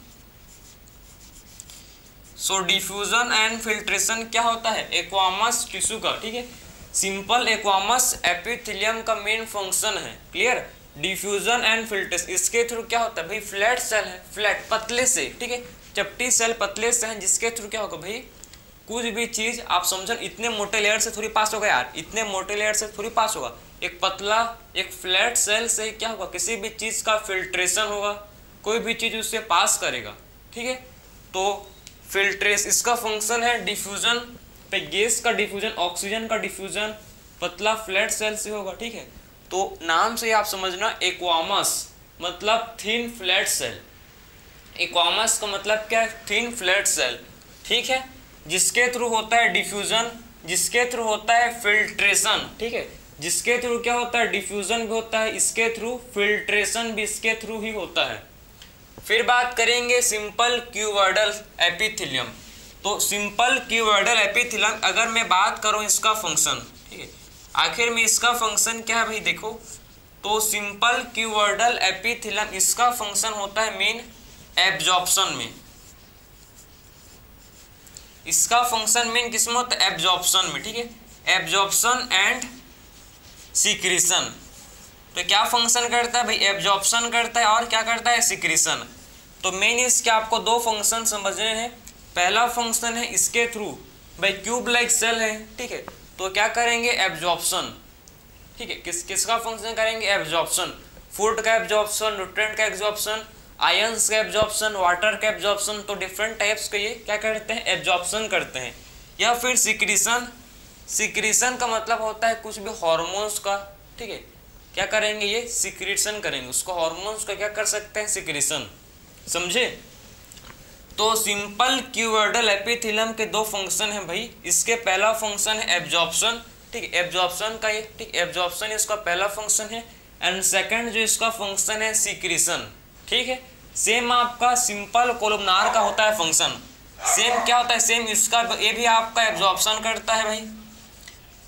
So diffusion and filtration क्या होता है? एक्वामस टिश्यू का, ठीक है, सिंपल एक्वामस एपिथेलियम का मेन फंक्शन है, क्लियर। डिफ्यूजन एंड फिल्ट्रेशन, इसके थ्रू क्या होता है भाई? फ्लैट सेल है, फ्लैट पतले से, ठीक है, चपटी सेल पतले से हैं, जिसके थ्रू क्या होगा भाई? कुछ भी चीज आप समझो, इतने मोटे लेयर से थोड़ी पास होगा यार, इतने मोटे लेयर से थोड़ी पास होगा। एक पतला एक फ्लैट सेल से क्या होगा? किसी भी चीज का फिल्ट्रेशन होगा, कोई भी चीज उससे पास करेगा, ठीक है। तो फिल्ट्रेशन इसका फंक्शन है डिफ्यूजन पे, गैस का डिफ्यूजन, ऑक्सीजन का डिफ्यूजन पतला फ्लैट सेल से होगा, ठीक है। तो नाम से आप समझना, एक्वामस मतलब थिन फ्लैट सेल। एक्वामस का मतलब क्या है? थिन फ्लैट सेल, ठीक है, जिसके थ्रू होता है डिफ्यूजन, जिसके थ्रू होता है फिल्ट्रेशन, ठीक है, जिसके थ्रू क्या होता है? डिफ्यूजन भी होता है, इसके थ्रू फिल्ट्रेशन भी इसके थ्रू ही होता है। फिर बात करेंगे सिंपल क्यूबॉइडल एपिथेलियम। तो सिंपल क्यूबॉइडल एपिथेलियम अगर मैं बात करूं इसका फंक्शन, ठीक है, आखिर में इसका फंक्शन क्या है भाई? देखो, तो सिंपल क्यूबॉइडल एपिथेलियम इसका फंक्शन होता है मेन एब्जॉर्प्शन में। इसका फंक्शन मेन किस में होता है? एब्जॉर्प्शन में, ठीक है, एब्जॉर्प्शन एंड सीक्रेशन। तो क्या फंक्शन करता है भाई? एब्जॉर्प्शन करता है और क्या करता है? सीक्रेशन। तो मेन इसके आपको दो फंक्शन समझने हैं। पहला फंक्शन है इसके थ्रू भाई क्यूब लाइक सेल है, ठीक है, तो क्या करेंगे? एब्जॉर्प्शन, ठीक है, किसका फंक्शन करेंगे? एब्जॉर्प्शन, फूड का एब्जॉर्प्शन, न्यूट्रिएंट का एब्जॉर्प्शन, आयंस का एब्जॉर्प्शन, वाटर का एब्जॉर्प्शन। तो डिफरेंट टाइप्स के ये क्या करते हैं? एब्जॉर्प्शन करते हैं। या फिर सीक्रेशन, सिक्रीशन का मतलब होता है कुछ भी हार्मोन्स का, ठीक है, क्या करेंगे ये सिक्रीशन करेंगे, उसको हार्मोन्स का क्या कर सकते हैं सिक्रीशन, समझे। तो सिंपल क्यूबोइडल एपिथेलियम के दो फंक्शन है भाई, इसके पहला फंक्शन है एब्जॉर्प्शन, ठीक है, एब्जॉर्प्शन का ये, ठीक, एब्जॉर्प्शन इसका पहला फंक्शन है, एंड सेकंड जो इसका फंक्शन है सिक्रीशन, ठीक है। सेम आपका सिंपल कोलुमनार का होता है फंक्शन, सेम क्या होता है, सेम इसका, ये भी आपका एब्जॉर्प्शन करता है भाई,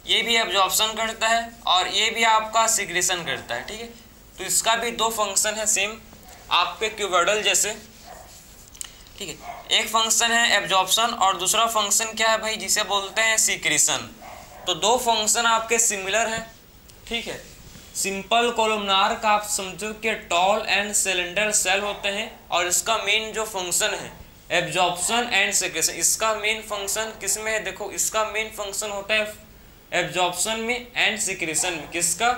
ये भी एब्जॉर्प्शन करता है और ये भी आपका सिक्रीशन करता है, ठीक है। तो इसका भी दो फंक्शन है सेम आपके क्यूबोइडल जैसे, ठीक है। एक फंक्शन है एब्जॉर्प्शन और दूसरा फंक्शन क्या है भाई, जिसे बोलते हैं सिक्रीशन। तो दो फंक्शन आपके सिमिलर हैं, ठीक है। सिंपल कोलुमनार का आप समझो कि टॉल एंड सिलेंडर सेल होते हैं और इसका मेन जो फंक्शन है एब्जॉर्प्शन एंड सिक्रीशन। इसका मेन फंक्शन किस में है, देखो इसका मेन फंक्शन होता है एब्जॉर्प्शन में एंड सिक्रीशन में, किसका,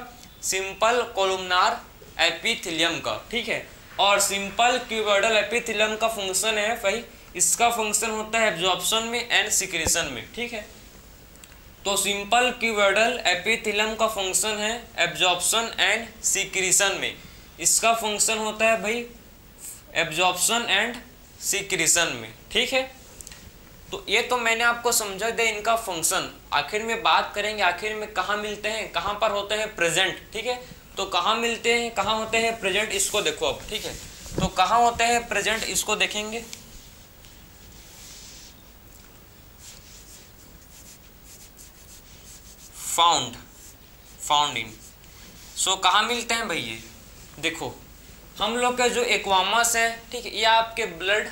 सिंपल कोलुमनार एपिथेलियम का, ठीक है। और सिंपल क्यूबोइडल एपिथेलियम का फंक्शन है भाई, इसका फंक्शन होता है एब्जॉर्प्शन में एंड सिक्रीशन में, ठीक है। तो सिंपल क्यूबोइडल एपिथेलियम का फंक्शन है एब्जॉर्प्शन एंड सिक्रीशन में, इसका फंक्शन होता है भाई एब्जॉर्प्शन एंड सिक्रीशन में, ठीक है। तो ये तो मैंने आपको समझा दिया इनका फंक्शन। आखिर में बात करेंगे आखिर में कहाँ मिलते हैं, कहाँ पर होते हैं प्रेजेंट, ठीक है। तो कहाँ मिलते हैं, कहाँ होते हैं प्रेजेंट, इसको देखो अब, ठीक है। तो कहाँ होते हैं प्रेजेंट, इसको देखेंगे। फाउंड इन, सो कहाँ मिलते हैं भाई, ये देखो हम लोग का जो एक्वामस है, ठीक है, ये आपके ब्लड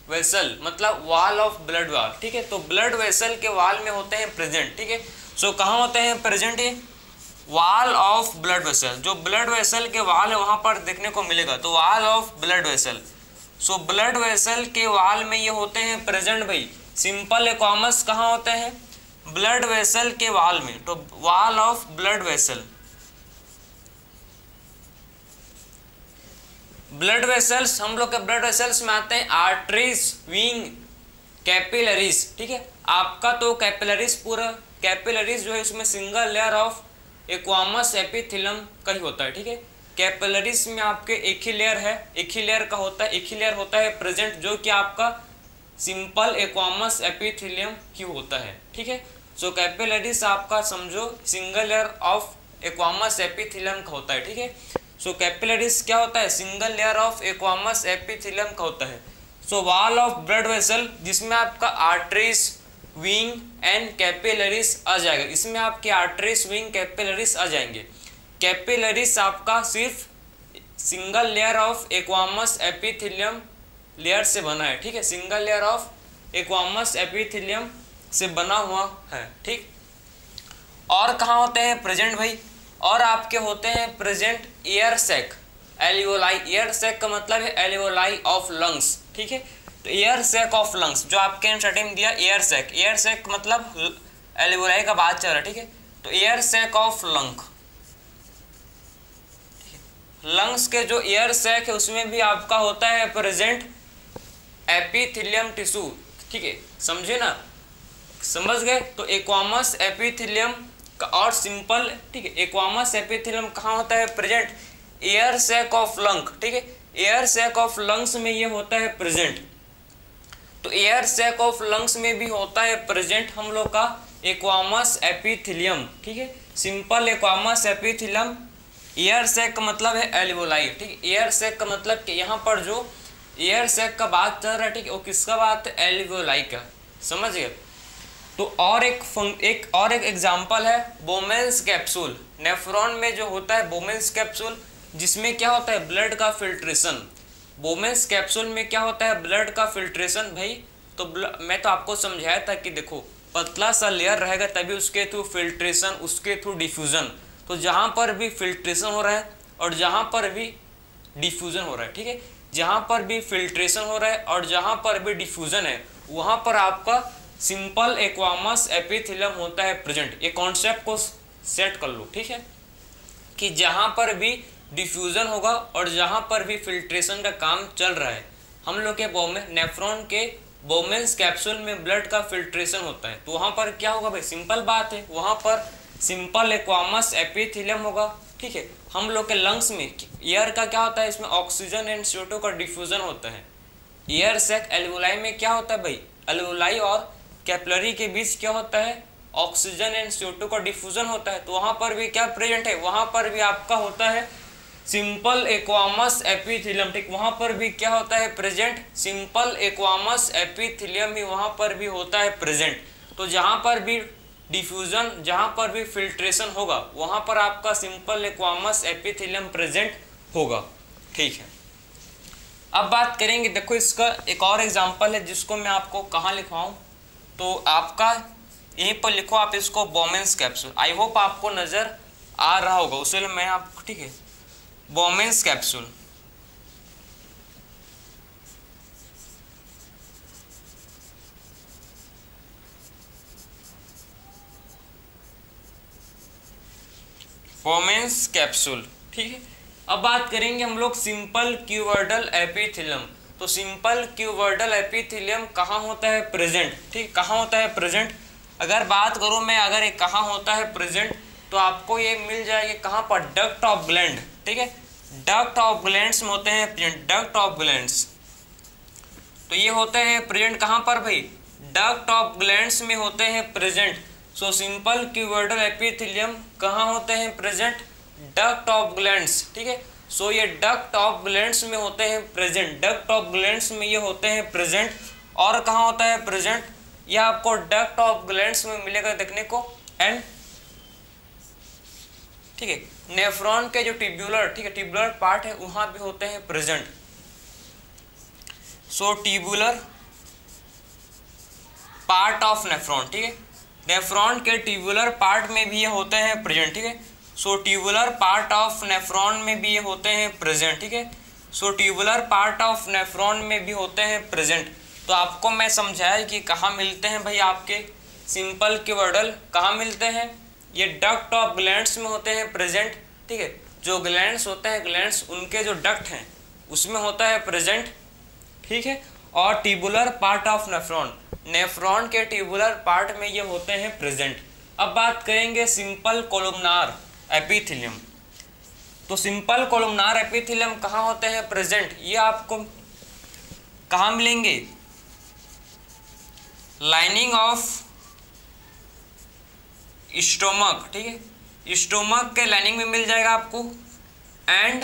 वेसल मतलब वॉल ऑफ ब्लड वॉल, ठीक है। तो ब्लड वेसल के वॉल में होते हैं प्रेजेंट, ठीक है। सो कहाँ होते हैं प्रेजेंट, ये वॉल ऑफ ब्लड वेसल, जो ब्लड वेसल के वॉल है वहां पर देखने को मिलेगा, तो wall of blood vessel. So blood vessel के वॉल में ये होते हैं प्रेजेंट भाई। सिंपल एक्वामस कहाँ होते हैं, ब्लड वेसल के वॉल में, तो wall of blood vessel. Blood vessels हम लोग के ब्लड वेसल्स में आते हैं आर्टरीज, विंग, कैपिलरीज, ठीक है। आपका तो कैपिलरीज पूरा, कैपिलरीज जो है उसमें single layer of squamous epithelium का ही होता है, ठीक है। कैपिलरीज में आपके एक ही लेयर है, एक ही लेयर का होता है, एक ही लेयर होता है प्रेजेंट, जो कि आपका सिंपल एक्वामस एपिथेलियम ही होता है, ठीक है। सो कैपिलरीज आपका समझो single layer of squamous epithelium का होता है, ठीक है। सो कैपिलरीज क्या होता है, single layer of squamous epithelium का होता है। सो वॉल ऑफ ब्लड वेसल जिसमें आपका आर्टरीज, विंग एंड कैपिलरीज आ जाएगा, इसमें आपके आर्टरीज, विंग, कैपिलरीज आ जाएंगे। कैपिलरीज आपका सिर्फ single layer of squamous epithelium layer से बना है, ठीक है, single layer of squamous epithelium से बना हुआ है, ठीक। और कहाँ होते हैं प्रेजेंट भाई, और आपके होते हैं present air sac, alveoli. Air sac का मतलब है एल्वियोलाई ऑफ लंग्स, ठीक है। तो एयर सैक ऑफ लंग्स जो आपके एनसीईआरटी में दिया एयर सैक, एयर सैक मतलब एल्वियोलाई का बात चल रहा है, ठीक है। तो air sac of lung, lungs के जो एयर सैक है उसमें भी आपका होता है प्रेजेंट एपिथेलियम टिश्यू, ठीक है, समझे ना, समझ गए। तो एक्वामस एपिथेलियम का और सिंपल, ठीक है, एक्वामस एपिथेलियम कहाँ होता है present, air sac of lung, ठीक है। एयर सैक ऑफ लंग्स में ये होता है प्रेजेंट। तो एयर सैक ऑफ लंग्स में भी होता है प्रेजेंट हम लोग का एक्वामस एपिथेलियम, ठीक है, simple squamous epithelium. Air sac का मतलब है एल्वियोलाई, ठीक है। एयर सैक का मतलब कि यहाँ पर जो एयर सैक का बात चल रहा है, ठीक है, वो किसका बात है, एल्वियोलाई का, समझ गए। तो और एक एग्जांपल है बोमेन्स कैप्सूल, नेफ्रॉन में जो होता है बोमेन्स कैप्सूल, जिसमें क्या होता है ब्लड का फिल्ट्रेशन। बोमेन्स कैप्सूल में क्या होता है ब्लड का फिल्ट्रेशन भाई। तो मैं तो आपको समझाया था कि देखो पतला सा लेयर रहेगा तभी उसके थ्रू फिल्ट्रेशन, उसके थ्रू डिफ्यूजन। तो जहाँ पर भी फिल्ट्रेशन हो रहा है और जहाँ पर भी डिफ्यूजन हो रहा है, ठीक है, जहाँ पर भी फिल्ट्रेशन हो रहा है और जहाँ पर भी डिफ्यूजन है वहाँ पर आपका सिंपल एक्वामस एपिथेलियम होता है प्रेजेंट। ये कॉन्सेप्ट को सेट कर लो, ठीक है, कि जहाँ पर भी डिफ्यूजन होगा और जहाँ पर भी फिल्ट्रेशन का काम चल रहा है, हम लोग के नेफ्रॉन के बोमेंस कैप्सूल में ब्लड का फिल्ट्रेशन होता है, तो वहां पर क्या होगा भाई, सिंपल बात है, वहां पर सिंपल एक्वामस एपिथेलियम होगा। ठीक है, हम लोग के लंग्स में एयर का क्या होता है, इसमें ऑक्सीजन एंड CO2 का डिफ्यूजन होता है। एयर सैक एल्वोलाई में क्या होता है भाई, एल्वोलाई और कैपिलरी के बीच क्या होता है, ऑक्सीजन एंड CO2 का डिफ्यूजन होता है, तो वहां पर भी क्या प्रेजेंट है, वहां पर भी आपका होता है सिंपल एक्वामस एपिथेलियम। ठीक, वहां पर भी क्या होता है प्रेजेंट, सिंपल एक्वामस एपिथेलियम ही वहां पर भी होता है प्रेजेंट। तो जहां पर भी डिफ्यूजन, जहां पर भी फिल्ट्रेशन होगा, वहां पर आपका सिंपल एक्वामस एपिथेलियम प्रेजेंट होगा। ठीक है, अब बात करेंगे, देखो इसका एक और एग्जांपल है जिसको मैं आपको कहाँ लिखवाऊं, तो आपका यहीं पर लिखो आप इसको, बोमेंस कैप्सूल। आई होप आपको नजर आ रहा होगा, उसके लिए मैं आपको, ठीक है, बोमेंस कैप्सूल। बोमेंस कैप्सूल। ठीक है, अब बात करेंगे हम लोग सिंपल क्यूबोइडल एपिथेलियम। तो सिंपल क्यूबोइडल एपिथेलियम कहाँ होता है प्रेजेंट, ठीक, कहाँ होता है प्रेजेंट। अगर बात करूँ मैं, अगर ये कहाँ होता है प्रेजेंट, तो आपको ये मिल जाएगी कहाँ पर, डक्ट ऑफ ग्लैंड। ठीक है, डक्ट ऑफ ग्लैंड्स में होते हैं प्रेजेंट, डक्ट ऑफ ग्लैंड्स। तो ये होते हैं प्रेजेंट कहाँ पर भाई, डक्ट ऑफ ग्लैंड्स में होते हैं present. So simple cuboidal epithelium कहाँ होते हैं प्रेजेंट, डक्ट ऑफ ग्लैंड्स। ठीक है, सो ये डक्ट ऑफ ग्लैंड्स में होते हैं प्रेजेंट, डक्ट ऑफ ग्लैंड्स में ये होते हैं प्रेजेंट। और कहाँ होता है प्रेजेंट, ये आपको डक्ट ऑफ ग्लैंड्स में मिलेगा देखने को। एंड ठीक है, नेफ्रॉन के जो ट्यूबुलर, ठीक है, ट्यूबुलर पार्ट है, वहां भी होते हैं present. So tubular part of nephron, ठीक है, नेफ्रॉन के ट्यूबुलर पार्ट में भी ये होते हैं प्रेजेंट। ठीक है, सो ट्यूबुलर पार्ट ऑफ नेफ्रॉन में भी ये होते हैं प्रेजेंट। ठीक है, सो ट्यूबुलर पार्ट ऑफ नेफ्रॉन में भी होते हैं प्रेजेंट। तो आपको मैं समझाया कि कहाँ मिलते हैं भाई आपके सिंपल क्यूबोइडल, कहाँ मिलते हैं, ये डक्ट ऑफ ग्लैंड्स में होते हैं प्रेजेंट। ठीक है, जो ग्लैंड्स होते हैं, ग्लैंड्स उनके जो डक्ट हैं उसमें होता है प्रेजेंट। ठीक है, और tubular part of nephron, nephron के ट्यूबुलर पार्ट में ये होते हैं प्रेजेंट। अब बात करेंगे सिंपल कोलुमनार एपिथेलियम। तो सिंपल कोलुमनार एपिथेलियम कहाँ होते हैं प्रेजेंट, ये आपको कहाँ मिलेंगे, लाइनिंग ऑफ स्टोमक। ठीक है, स्टोमक के लाइनिंग में मिल जाएगा आपको, एंड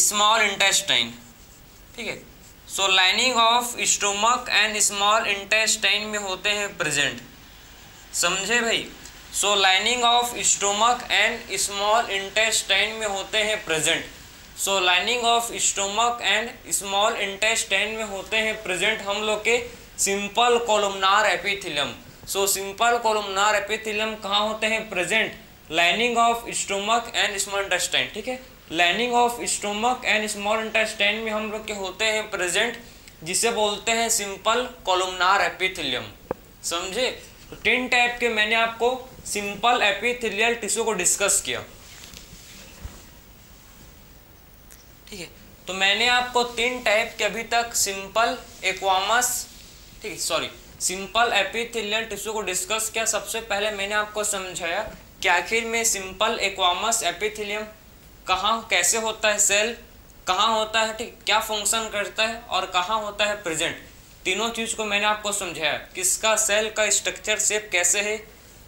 स्मॉल इंटेस्टाइन। ठीक है, so lining of stomach and small intestine में होते हैं प्रेजेंट, समझे भाई। So lining of stomach and small intestine में होते हैं present. So lining of stomach and small intestine में होते हैं प्रेजेंट हम लोग के simple columnar epithelium. So simple columnar epithelium कहाँ होते हैं present, lining of stomach and small intestine. ठीक है, lining of stomach and small intestine में हम लोग के होते हैं प्रेजेंट, जिसे बोलते हैं सिंपल कोलुमनार एपिथेलियम, समझे। तो 3 टाइप के मैंने आपको सिंपल एपिथेलियल टिश्यू को डिस्कस किया। ठीक है, तो मैंने आपको 3 टाइप के अभी तक सिंपल एक्वामस, ठीक है, सॉरी, सिंपल एपिथेलियल टिश्यू को डिस्कस किया। सबसे पहले मैंने आपको समझाया कि आखिर में सिंपल एक्वामस एपिथेलियम कहाँ, कैसे होता है, सेल कहाँ होता है, ठीक, क्या फंक्शन करता है और कहाँ होता है प्रेजेंट। तीनों चीज़ को मैंने आपको समझाया, किसका सेल का स्ट्रक्चर शेप कैसे है,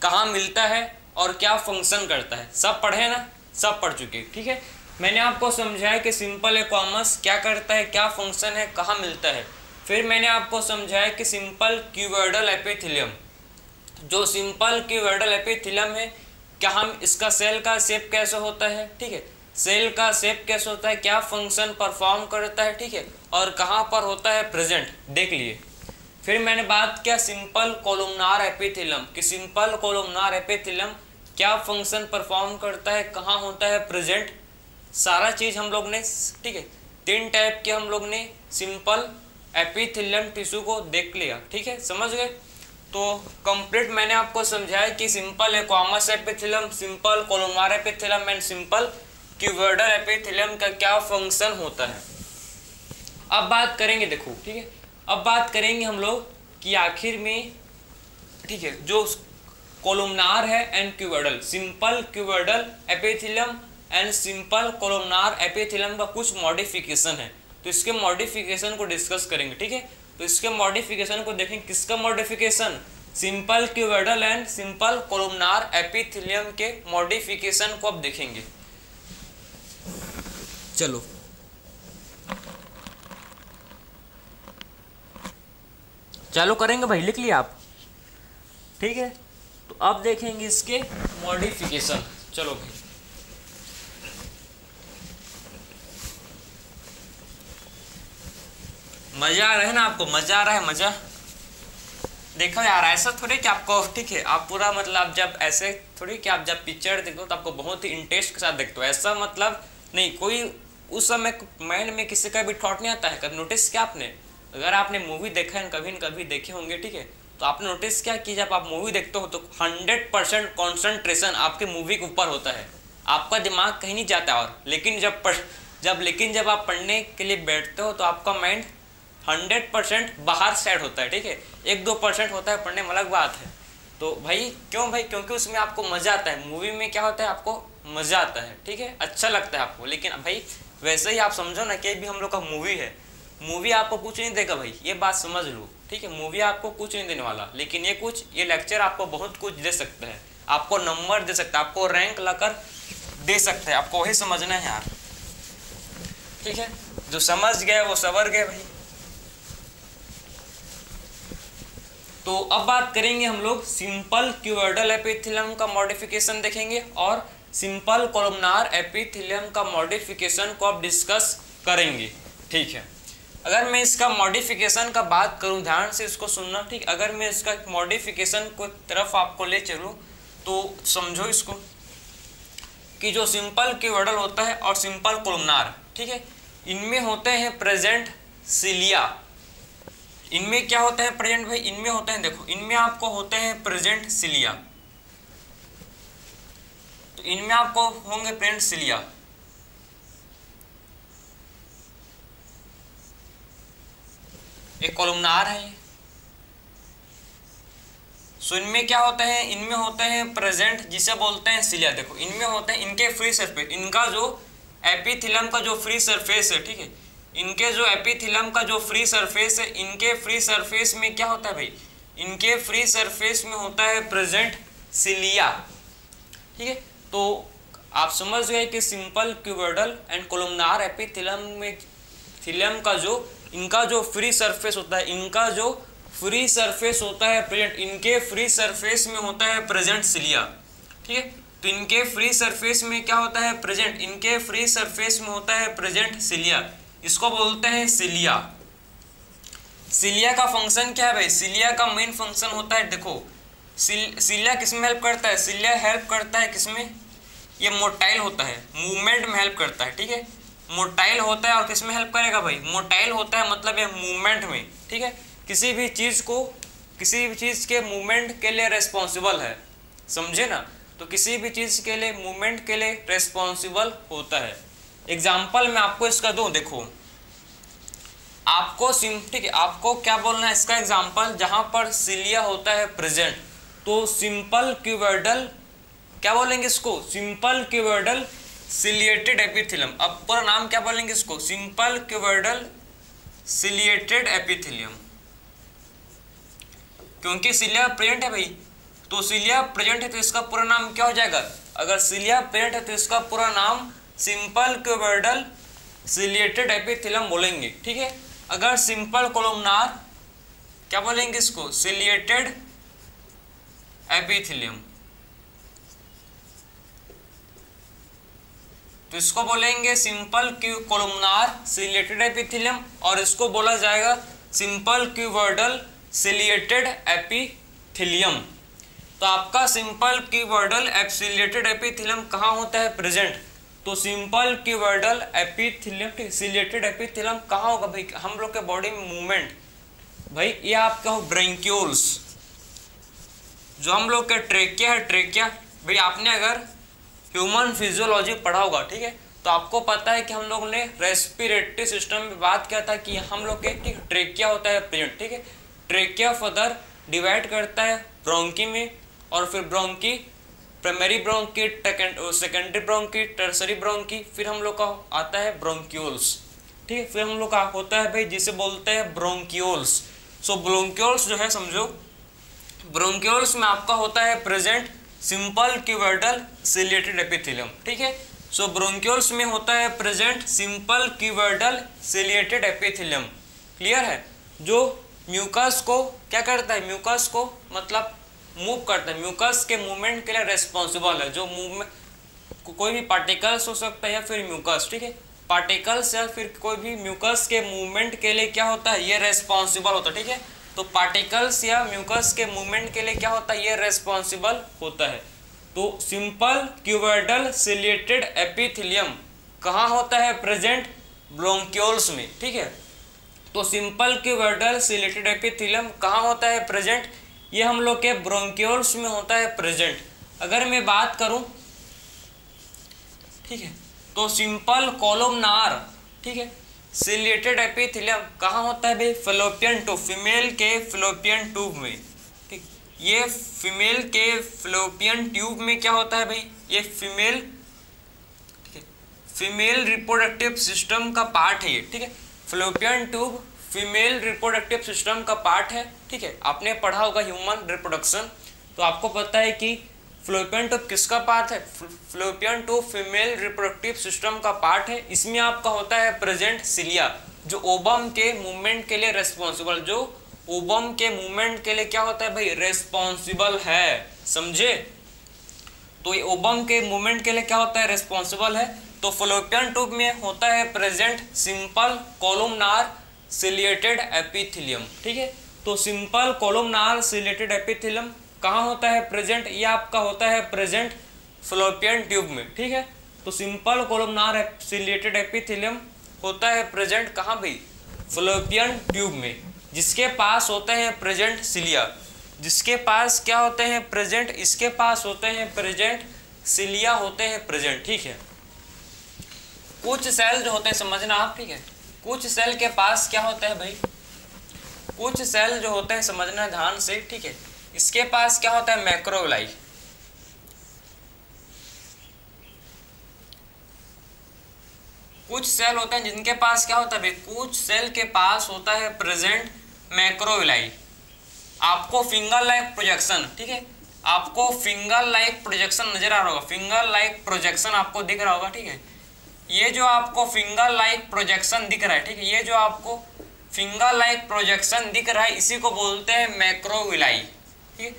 कहाँ मिलता है और क्या फंक्शन करता है, सब पढ़े ना, सब पढ़ चुके। ठीक है, मैंने आपको समझाया कि सिंपल एक्वामस क्या करता है, क्या फंक्शन है, कहाँ मिलता है। फिर मैंने आपको समझाया कि सिंपल क्यूबोइडल एपिथेलियम, जो सिंपल क्यूबोइडल एपिथेलियम है, क्या हम इसका सेल का शेप कैसे होता है, ठीक है, सेल का शेप कैसे होता है, क्या फंक्शन परफॉर्म करता है, ठीक है, और कहाँ पर होता है प्रेजेंट, देख लिए। फिर मैंने बात किया सिंपल कोलुमनार एपिथेलियम कि सिंपल कोलुमनार एपिथेलियम क्या फंक्शन परफॉर्म करता है, कहाँ होता है प्रेजेंट, सारा चीज़ हम लोग ने, ठीक है, 3 टाइप के हम लोग ने सिंपल एपिथेलियम टिश्यू को देख लिया। ठीक है, समझ गए। तो कंप्लीट मैंने आपको समझाया कि simple squamous epithelium, simple columnar epithelium and simple cuboidal epithelium का क्या फंक्शन होता है। अब बात करेंगे, देखो, ठीक है, अब बात करेंगे हम लोग कि आखिर में, ठीक है, जो कोलुमनार है and cuboidal, simple cuboidal epithelium and simple columnar epithelium का कुछ मॉडिफिकेशन है, तो इसके मॉडिफिकेशन को डिस्कस करेंगे। ठीक है, तो इसके मॉडिफिकेशन को देखेंगे, किसका modification, simple cuboidal and simple columnar epithelium के मॉडिफिकेशन को अब देखेंगे। चलो चालू करेंगे भाई, लिख लिया आप, ठीक है। तो अब देखेंगे इसके मॉडिफिकेशन। चलो भाई, मजा आ रहा है ना आपको, मजा आ रहा है, मजा। देखो यार, ऐसा थोड़ी कि आपको, ठीक है, आप पूरा मतलब जब ऐसे थोड़ी कि आप जब पिक्चर देखते हो तो आपको बहुत ही इंटरेस्ट के साथ देखते हो, ऐसा मतलब नहीं। कोई उस समय माइंड में किसी का भी थॉट नहीं आता है। कभी नोटिस किया आपने, अगर आपने मूवी देखा है, कभी न कभी देखे होंगे, ठीक है, तो आपने नोटिस किया कि जब आप मूवी देखते हो तो 100% कॉन्सेंट्रेशन आपके मूवी के ऊपर होता है, आपका दिमाग कहीं नहीं जाता। और लेकिन जब आप पढ़ने के लिए बैठते हो तो आपका माइंड 100% बाहर साइड होता है, ठीक है, 1-2% होता है पढ़ने में, अलग बात है। तो भाई क्यों भाई, क्योंकि उसमें आपको मजा आता है। मूवी में क्या होता है, आपको मजा आता है, ठीक है, अच्छा लगता है आपको। लेकिन भाई वैसे ही आप समझो ना कि भी हम लोग का मूवी है, मूवी आपको कुछ नहीं देगा भाई, ये बात समझ लो, ठीक है। मूवी आपको कुछ नहीं देने वाला, लेकिन ये लेक्चर आपको बहुत कुछ दे सकता है, आपको नंबर दे सकता है, आपको रैंक लाकर दे सकता है। आपको वही समझना है यार, ठीक है। जो समझ गए वो सवर गए भाई। तो अब बात करेंगे हम लोग सिंपल क्यूबोइडल एपिथेलियम का मॉडिफिकेशन देखेंगे और सिंपल कोलुमनार एपिथेलियम का मॉडिफिकेशन को अब डिस्कस करेंगे, ठीक है। अगर मैं इसका मॉडिफिकेशन का बात करूं, ध्यान से इसको सुनना, ठीक। अगर मैं इसका मॉडिफिकेशन को तरफ आपको ले चलूं तो समझो इसको कि जो सिंपल क्यूबोइडल होता है और सिंपल कोलुमनार, ठीक है, इनमें होते हैं प्रेजेंट सिलिया। इनमें क्या होता है प्रेजेंट भाई, इनमें होते हैं, देखो इनमें आपको होते हैं प्रेजेंट सिलिया, तो इनमें आपको होंगे प्रेजेंट सिलिया। एक कोलुमनार है, सो इनमें क्या होते हैं, इनमें होते हैं प्रेजेंट, जिसे बोलते हैं सिलिया। देखो इनमें होते हैं इनके फ्री सरफेस, इनका जो एपिथेलियम का जो फ्री सरफेस है, ठीक है, इनके जो एपिथेलियम का जो फ्री सरफेस है, इनके फ्री सरफेस में क्या होता है भाई, इनके फ्री सरफेस में होता है प्रेजेंट सिलिया, ठीक है। तो आप समझ गए कि simple cuboidal and columnar epithelium में थीलियम का जो इनका जो फ्री सरफेस होता है, इनका जो फ्री सरफेस होता है प्रेजेंट, इनके फ्री सरफेस में होता है प्रेजेंट सिलिया, ठीक है। तो इनके फ्री सरफेस में क्या होता है प्रेजेंट, इनके फ्री सरफेस में होता है प्रेजेंट सिलिया, इसको बोलते हैं सिलिया। सिलिया का फंक्शन क्या है भाई, सिलिया का मेन फंक्शन होता है, देखो सिलिया किसमें हेल्प करता है, सिलिया हेल्प करता है किसमें, ये मोटाइल होता है, मूवमेंट में हेल्प करता है, ठीक है, मोटाइल होता है। और किसमें हेल्प करेगा भाई, मोटाइल होता है मतलब ये मूवमेंट में, ठीक है, किसी भी चीज़ के मूवमेंट के लिए रेस्पॉन्सिबल है, समझे ना। तो किसी भी चीज़ के लिए मूवमेंट के लिए रेस्पॉन्सिबल होता है। एग्जाम्पल मैं आपको इसका दूं, देखो आपको ठीक है, आपको क्या बोलना है इसका एग्जाम्पल, जहां पर सिलिया होता है प्रेजेंट, तो सिंपल क्यूबोइडल क्या बोलेंगे इसको, सिंपल क्यूबोइडल सिलिएटेड एपिथेलियम। अब पूरा नाम क्या बोलेंगे इसको, सिंपल क्यूबोइडल सिलिएटेड एपिथेलियम, क्योंकि सिलिया प्रेजेंट है भाई, तो सिलिया प्रेजेंट है तो इसका पूरा नाम क्या हो जाएगा, अगर सिलिया प्रेजेंट है तो इसका पूरा नाम सिंपल क्यूबोइडल सिलिएटेड एपिथेलियम बोलेंगे, ठीक है। अगर सिंपल कोलुमनार क्या बोलेंगे इसको, सिलिएटेड एपिथेलियम, तो इसको बोलेंगे सिंपल कोलुमनार सिलिएटेड एपिथेलियम, और इसको बोला जाएगा सिंपल क्यूबोइडल सिलिएटेड एपिथेलियम। तो आपका सिंपल क्यूबोइडल सिलिएटेड एपिथेलियम कहाँ होता है प्रेजेंट, तो simple cuboidal epithelium ciliated epithelium कहाँ होगा भाई, हम लोग के बॉडी में मूवमेंट, भाई ये आपका हो ब्रेंक्यूल्स, जो हम लोग का ट्रेकिया है, ट्रेकिया भाई आपने अगर ह्यूमन फिजियोलॉजी पढ़ा होगा, ठीक है, तो आपको पता है कि हम लोग ने रेस्पिरेटरी सिस्टम में बात किया था कि हम लोग के ठीक ट्रेकिया होता है प्रेजेंट, ठीक है। ट्रेकिया फर्दर डिवाइड करता है ब्रोंकी में, और फिर bronchi, primary bronchi, secondary bronchi, tertiary bronchi, फिर हम लोग का आता है ब्रोंक्यूल्स, ठीक है। फिर हम लोग का होता है भाई जिसे बोलते हैं ब्रोंक्यूल्स। सो ब्रोंक्यूल्स जो है समझो, ब्रोंक्यूल्स में आपका होता है present simple cuboidal ciliated epithelium, ठीक है। सो ब्रोंक्यूल्स में होता है present simple cuboidal ciliated epithelium, clear है। जो म्यूकस को क्या करता है, म्यूकस को मतलब मूव करता है, म्यूकस के मूवमेंट के लिए रेस्पॉन्सिबल है। जो मूवमेंट कोई भी पार्टिकल्स हो सकता है या फिर म्यूकस, ठीक है, पार्टिकल्स या फिर कोई भी म्यूकस के मूवमेंट के लिए क्या होता है, ये रेस्पॉन्सिबल होता है, ठीक है। तो पार्टिकल्स या म्यूकस के मूवमेंट के लिए क्या होता है, ये रेस्पॉन्सिबल होता है। तो सिंपल क्यूबोइडल सिलिएटेड एपिथेलियम कहाँ होता है, प्रेजेंट ब्रोंक्यूल्स में, ठीक है। तो सिंपल क्यूबोइडल सिलिएटेड एपिथेलियम कहाँ होता है, प्रेजेंट, ये हम लोग के ब्रोंक्यूल्स में होता है प्रेजेंट। अगर मैं बात करूं, ठीक है, तो सिंपल कोलुमनार, ठीक है, सिलिएटेड एपिथेलियम कहाँ होता है भाई, फैलोपियन ट्यूब, फीमेल के फैलोपियन ट्यूब में, ठीक। ये फीमेल के फैलोपियन ट्यूब में क्या होता है भाई, ये फीमेल, ठीक है, फीमेल रिप्रोडक्टिव सिस्टम का पार्ट है ये, ठीक है। Fallopian tube female reproductive system का पार्ट है, ठीक है। आपने पढ़ा होगा ह्यूमन रिप्रोडक्शन, तो आपको पता है कि फैलोपियन ट्यूब किसका पार्ट है, fallopian tube female reproductive system का पार्ट है। इसमें आपका होता है प्रेजेंट सिलिया, जो ओबम के मूवमेंट के लिए रेस्पॉन्सिबल, जो ओबम के मूवमेंट के लिए क्या होता है भाई, रेस्पॉन्सिबल है, समझे। तो ये ओबम के मूवमेंट के लिए क्या होता है, रेस्पॉन्सिबल है। तो फैलोपियन ट्यूब में होता है present simple columnar ciliated epithelium, ठीक है। तो सिंपल कोलुमनार सिलिएटेड एपिथेलियम कहाँ होता है प्रेजेंट, ये आपका होता है प्रेजेंट फैलोपियन ट्यूब में, ठीक है। तो सिंपल कोलुमनार सिलिएटेड एपिथेलियम होता है प्रेजेंट कहाँ भाई, फैलोपियन ट्यूब में, जिसके पास होते हैं प्रेजेंट सिलिया, जिसके पास क्या होते हैं प्रेजेंट, इसके पास होते हैं प्रेजेंट सिलिया होते हैं प्रेजेंट, ठीक है। कुछ सेल जो होते हैं समझना आप, ठीक है, कुछ सेल के पास क्या होता है भाई, कुछ सेल जो होते हैं समझना ध्यान से, ठीक है। इसके पास क्या होता है, मैक्रोविलाई, कुछ सेल होते हैं जिनके पास क्या होता है भाई, कुछ सेल के पास होता है प्रेजेंट मैक्रोविलाई। आपको फिंगर लाइक प्रोजेक्शन, ठीक है, आपको फिंगर लाइक प्रोजेक्शन नजर आ रहा होगा, फिंगर लाइक प्रोजेक्शन आपको दिख रहा होगा, ठीक है। ये जो आपको फिंगर लाइक प्रोजेक्शन दिख रहा है, ठीक है, ये जो आपको फिंगर लाइक प्रोजेक्शन दिख रहा है इसी को बोलते हैं मैक्रोविलाई, ठीक है।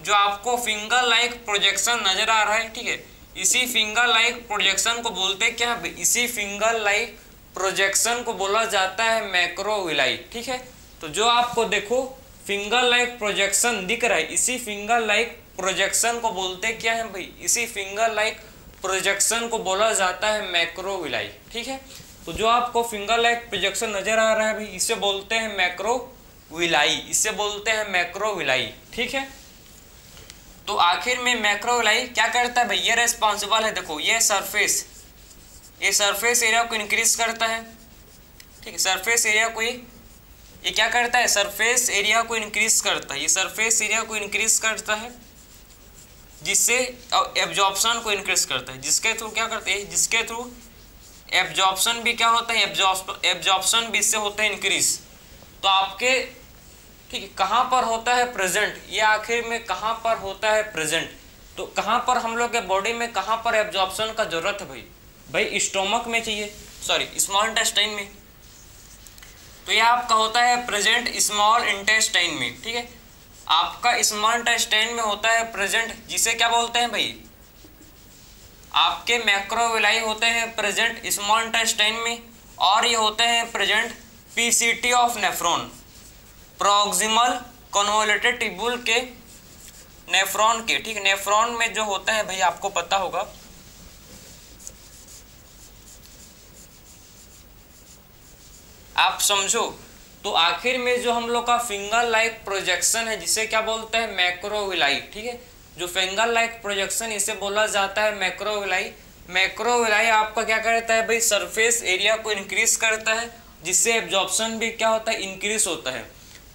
जो आपको फिंगर लाइक प्रोजेक्शन नजर आ रहा है, ठीक है, इसी फिंगर लाइक प्रोजेक्शन को बोलते हैं क्या, इसी फिंगर लाइक प्रोजेक्शन को बोला जाता है मैक्रोविलाई, ठीक है। तो जो आपको देखो फिंगर लाइक प्रोजेक्शन दिख रहा है, इसी फिंगर लाइक प्रोजेक्शन को बोलते क्या है भाई, इसी फिंगर लाइक प्रोजेक्शन को बोला जाता है मैक्रोविलाई, ठीक है। तो जो आपको फिंगर लाइक प्रोजेक्शन नजर आ रहा है भाई, इसे बोलते हैं मैक्रोविलाई, इसे बोलते हैं मैक्रोविलाई, ठीक है। तो आखिर में मैक्रोविलाई क्या करता है भाई, ये रेस्पॉन्सिबल है, देखो ये सरफेस एरिया को इंक्रीज करता है, ठीक है, सरफेस एरिया को ये क्या करता है, सरफेस एरिया को इंक्रीज करता है, ये सरफेस एरिया को इंक्रीज करता है, जिससे एब्जॉर्प्शन को इंक्रीज करता है, जिसके थ्रू क्या करते हैं, जिसके थ्रू एब्जॉर्प्शन भी क्या होता है, एब्जॉर्प्शन भी इससे होता है इंक्रीज। तो आपके, ठीक है, कहाँ पर होता है प्रेजेंट, ये आखिर में कहाँ पर होता है प्रेजेंट, तो कहाँ पर हम लोग के बॉडी में कहाँ पर एब्जॉर्प्शन का जरूरत है भाई स्टोमक में चाहिए, सॉरी स्मॉल इंटेस्टाइन में। तो ये आपका होता है प्रेजेंट स्मॉल इंटेस्टाइन में, ठीक है, आपका स्मॉल इंटेस्टाइन में होता है प्रेजेंट, जिसे क्या बोलते हैं भाई, आपके मैक्रोविलाई होते हैं प्रेजेंट स्मॉल इंटेस्टाइन में, और ये होते हैं present PCT of nephron, proximal convoluted tubule के नेफ्रॉन के, ठीक है, नेफ्रॉन में जो होता है भाई आपको पता होगा, आप समझो। तो आखिर में जो हम लोग का फिंगर लाइक प्रोजेक्शन है जिसे क्या बोलते हैं, मैक्रोविलाई, ठीक है, जो फिंगर लाइक प्रोजेक्शन इसे बोला जाता है मैक्रोविलाई। मैक्रोविलाई आपका क्या करता है भाई, सरफेस एरिया को इंक्रीज करता है, जिससे एब्जॉर्प्शन भी क्या होता है, इंक्रीज होता है।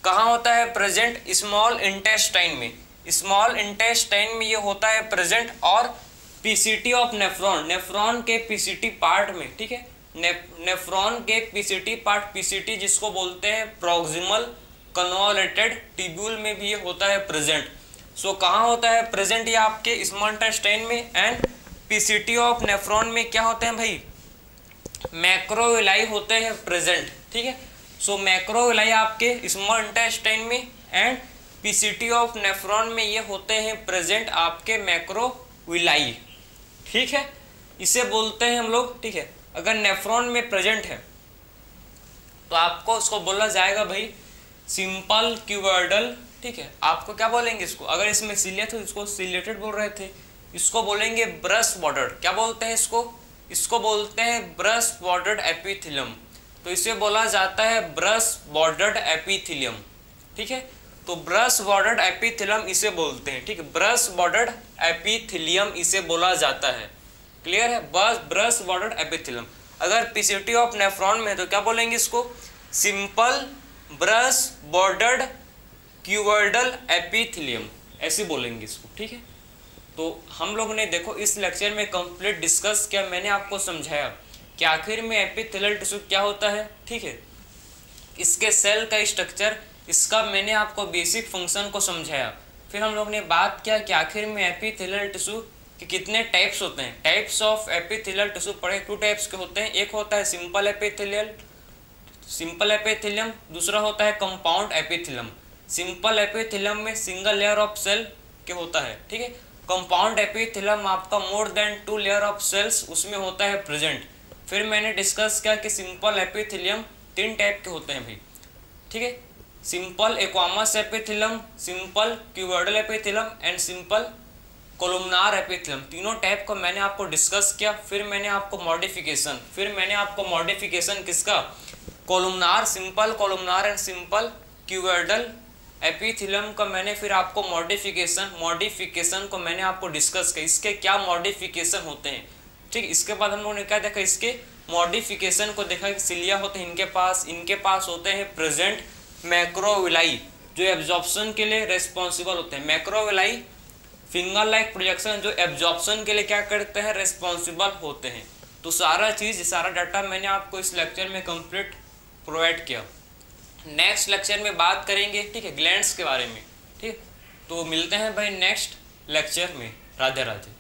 कहाँ होता है प्रेजेंट, स्मॉल इंटेस्टाइन में, स्मॉल इंटेस्टाइन में ये होता है प्रेजेंट, और पीसीटी ऑफ नेफ्रॉन, नेफ्रॉन के पीसीटी पार्ट में, ठीक है, नेफ्रॉन के पीसीटी पार्ट, पीसीटी जिसको बोलते हैं प्रॉक्सिमल कन्वॉल्यूटेड ट्यूब्यूल में भी ये होता है प्रेजेंट। सो कहाँ होता है प्रेजेंट, ये आपके स्मॉल इंटेस्टाइन में, एंड पीसीटी ऑफ नेफ्रॉन में क्या होते हैं भाई, मैक्रोविलाई होते हैं प्रेजेंट, ठीक है। सो मैक्रोविलाई आपके स्मॉल इंटेस्टाइन में एंड पीसीटी ऑफ नेफ्रॉन में ये होते हैं प्रेजेंट आपके मैक्रोविलाई, ठीक है, इसे बोलते हैं हम लोग, ठीक है। अगर नेफ्रॉन में प्रेजेंट है तो आपको उसको बोला जाएगा भाई सिंपल क्यूबॉइडल, ठीक है। आपको क्या बोलेंगे इसको, अगर इसमें सिलिया तो इसको सिलेटेड बोल रहे थे, इसको बोलेंगे ब्रश बॉर्डर्ड, क्या बोलते हैं इसको बोलते हैं ब्रश बॉर्डर्ड एपिथेलियम, तो इसे बोला जाता है ब्रश बॉर्डर्ड एपिथेलियम, ठीक है। तो ब्रश बॉर्डर्ड एपिथेलियम इसे बोलते हैं, ठीक है, ब्रश बॉर्डर्ड एपिथेलियम इसे बोला जाता है, क्लियर है, बस ब्रश बॉर्डर्ड एपिथेलियम। अगर पीसीटी ऑफ नेफ्रॉन में है तो क्या बोलेंगे इसको, simple brush bordered cuboidal epithelium, ऐसे बोलेंगे इसको, ठीक है। तो हम लोग ने देखो इस लेक्चर में कंप्लीट डिस्कस किया, मैंने आपको समझाया कि आखिर में एपिथेलियल टिश्यू क्या होता है, ठीक है, इसके सेल का स्ट्रक्चर, इसका मैंने आपको बेसिक फंक्शन को समझाया। फिर हम लोग ने बात किया कि आखिर में एपिथेलियल टिश्यू के कितने टाइप्स होते हैं, टाइप्स ऑफ एपिथेलियल टिश्यू पढ़े, 2 टाइप्स के होते हैं, एक होता है सिंपल एपिथेलियम, दूसरा होता है कंपाउंड एपिथेलियम। सिंपल एपिथेलियम में सिंगल लेयर ऑफ सेल के होता है, ठीक है। कंपाउंड एपिथेलियम आपका more than 2 layer of cells उसमें होता है प्रेजेंट। फिर मैंने डिस्कस किया कि सिंपल एपिथेलियम 3 टाइप के होते हैं भाई, ठीक है, simple squamous epithelium, simple cuboidal epithelium and simple columnar epithelium, तीनों टाइप को मैंने आपको डिस्कस किया। फिर मैंने आपको मॉडिफिकेशन किसका, columnar, simple columnar and simple cuboidal epithelium का मैंने फिर आपको मॉडिफिकेशन को मैंने आपको डिस्कस किया, इसके क्या मॉडिफिकेशन होते हैं, ठीक। इसके बाद हम लोगों ने क्या देखा, इसके मॉडिफिकेशन को देखा कि सिलिया होते हैं इनके पास होते हैं प्रेजेंट मैक्रोविलाई, जो एब्जॉर्प्शन के लिए रेस्पॉन्सिबल होते हैं। मैक्रोविलाई फिंगर लाइक प्रोजेक्शन जो एब्जॉर्प्शन के लिए क्या करते हैं, रेस्पॉन्सिबल होते हैं। तो सारा डाटा मैंने आपको इस लेक्चर में कंप्लीट प्रोवाइड किया। नेक्स्ट लेक्चर में बात करेंगे, ठीक है, ग्लैंड्स के बारे में, ठीक। तो मिलते हैं भाई नेक्स्ट लेक्चर में, राधे राधे।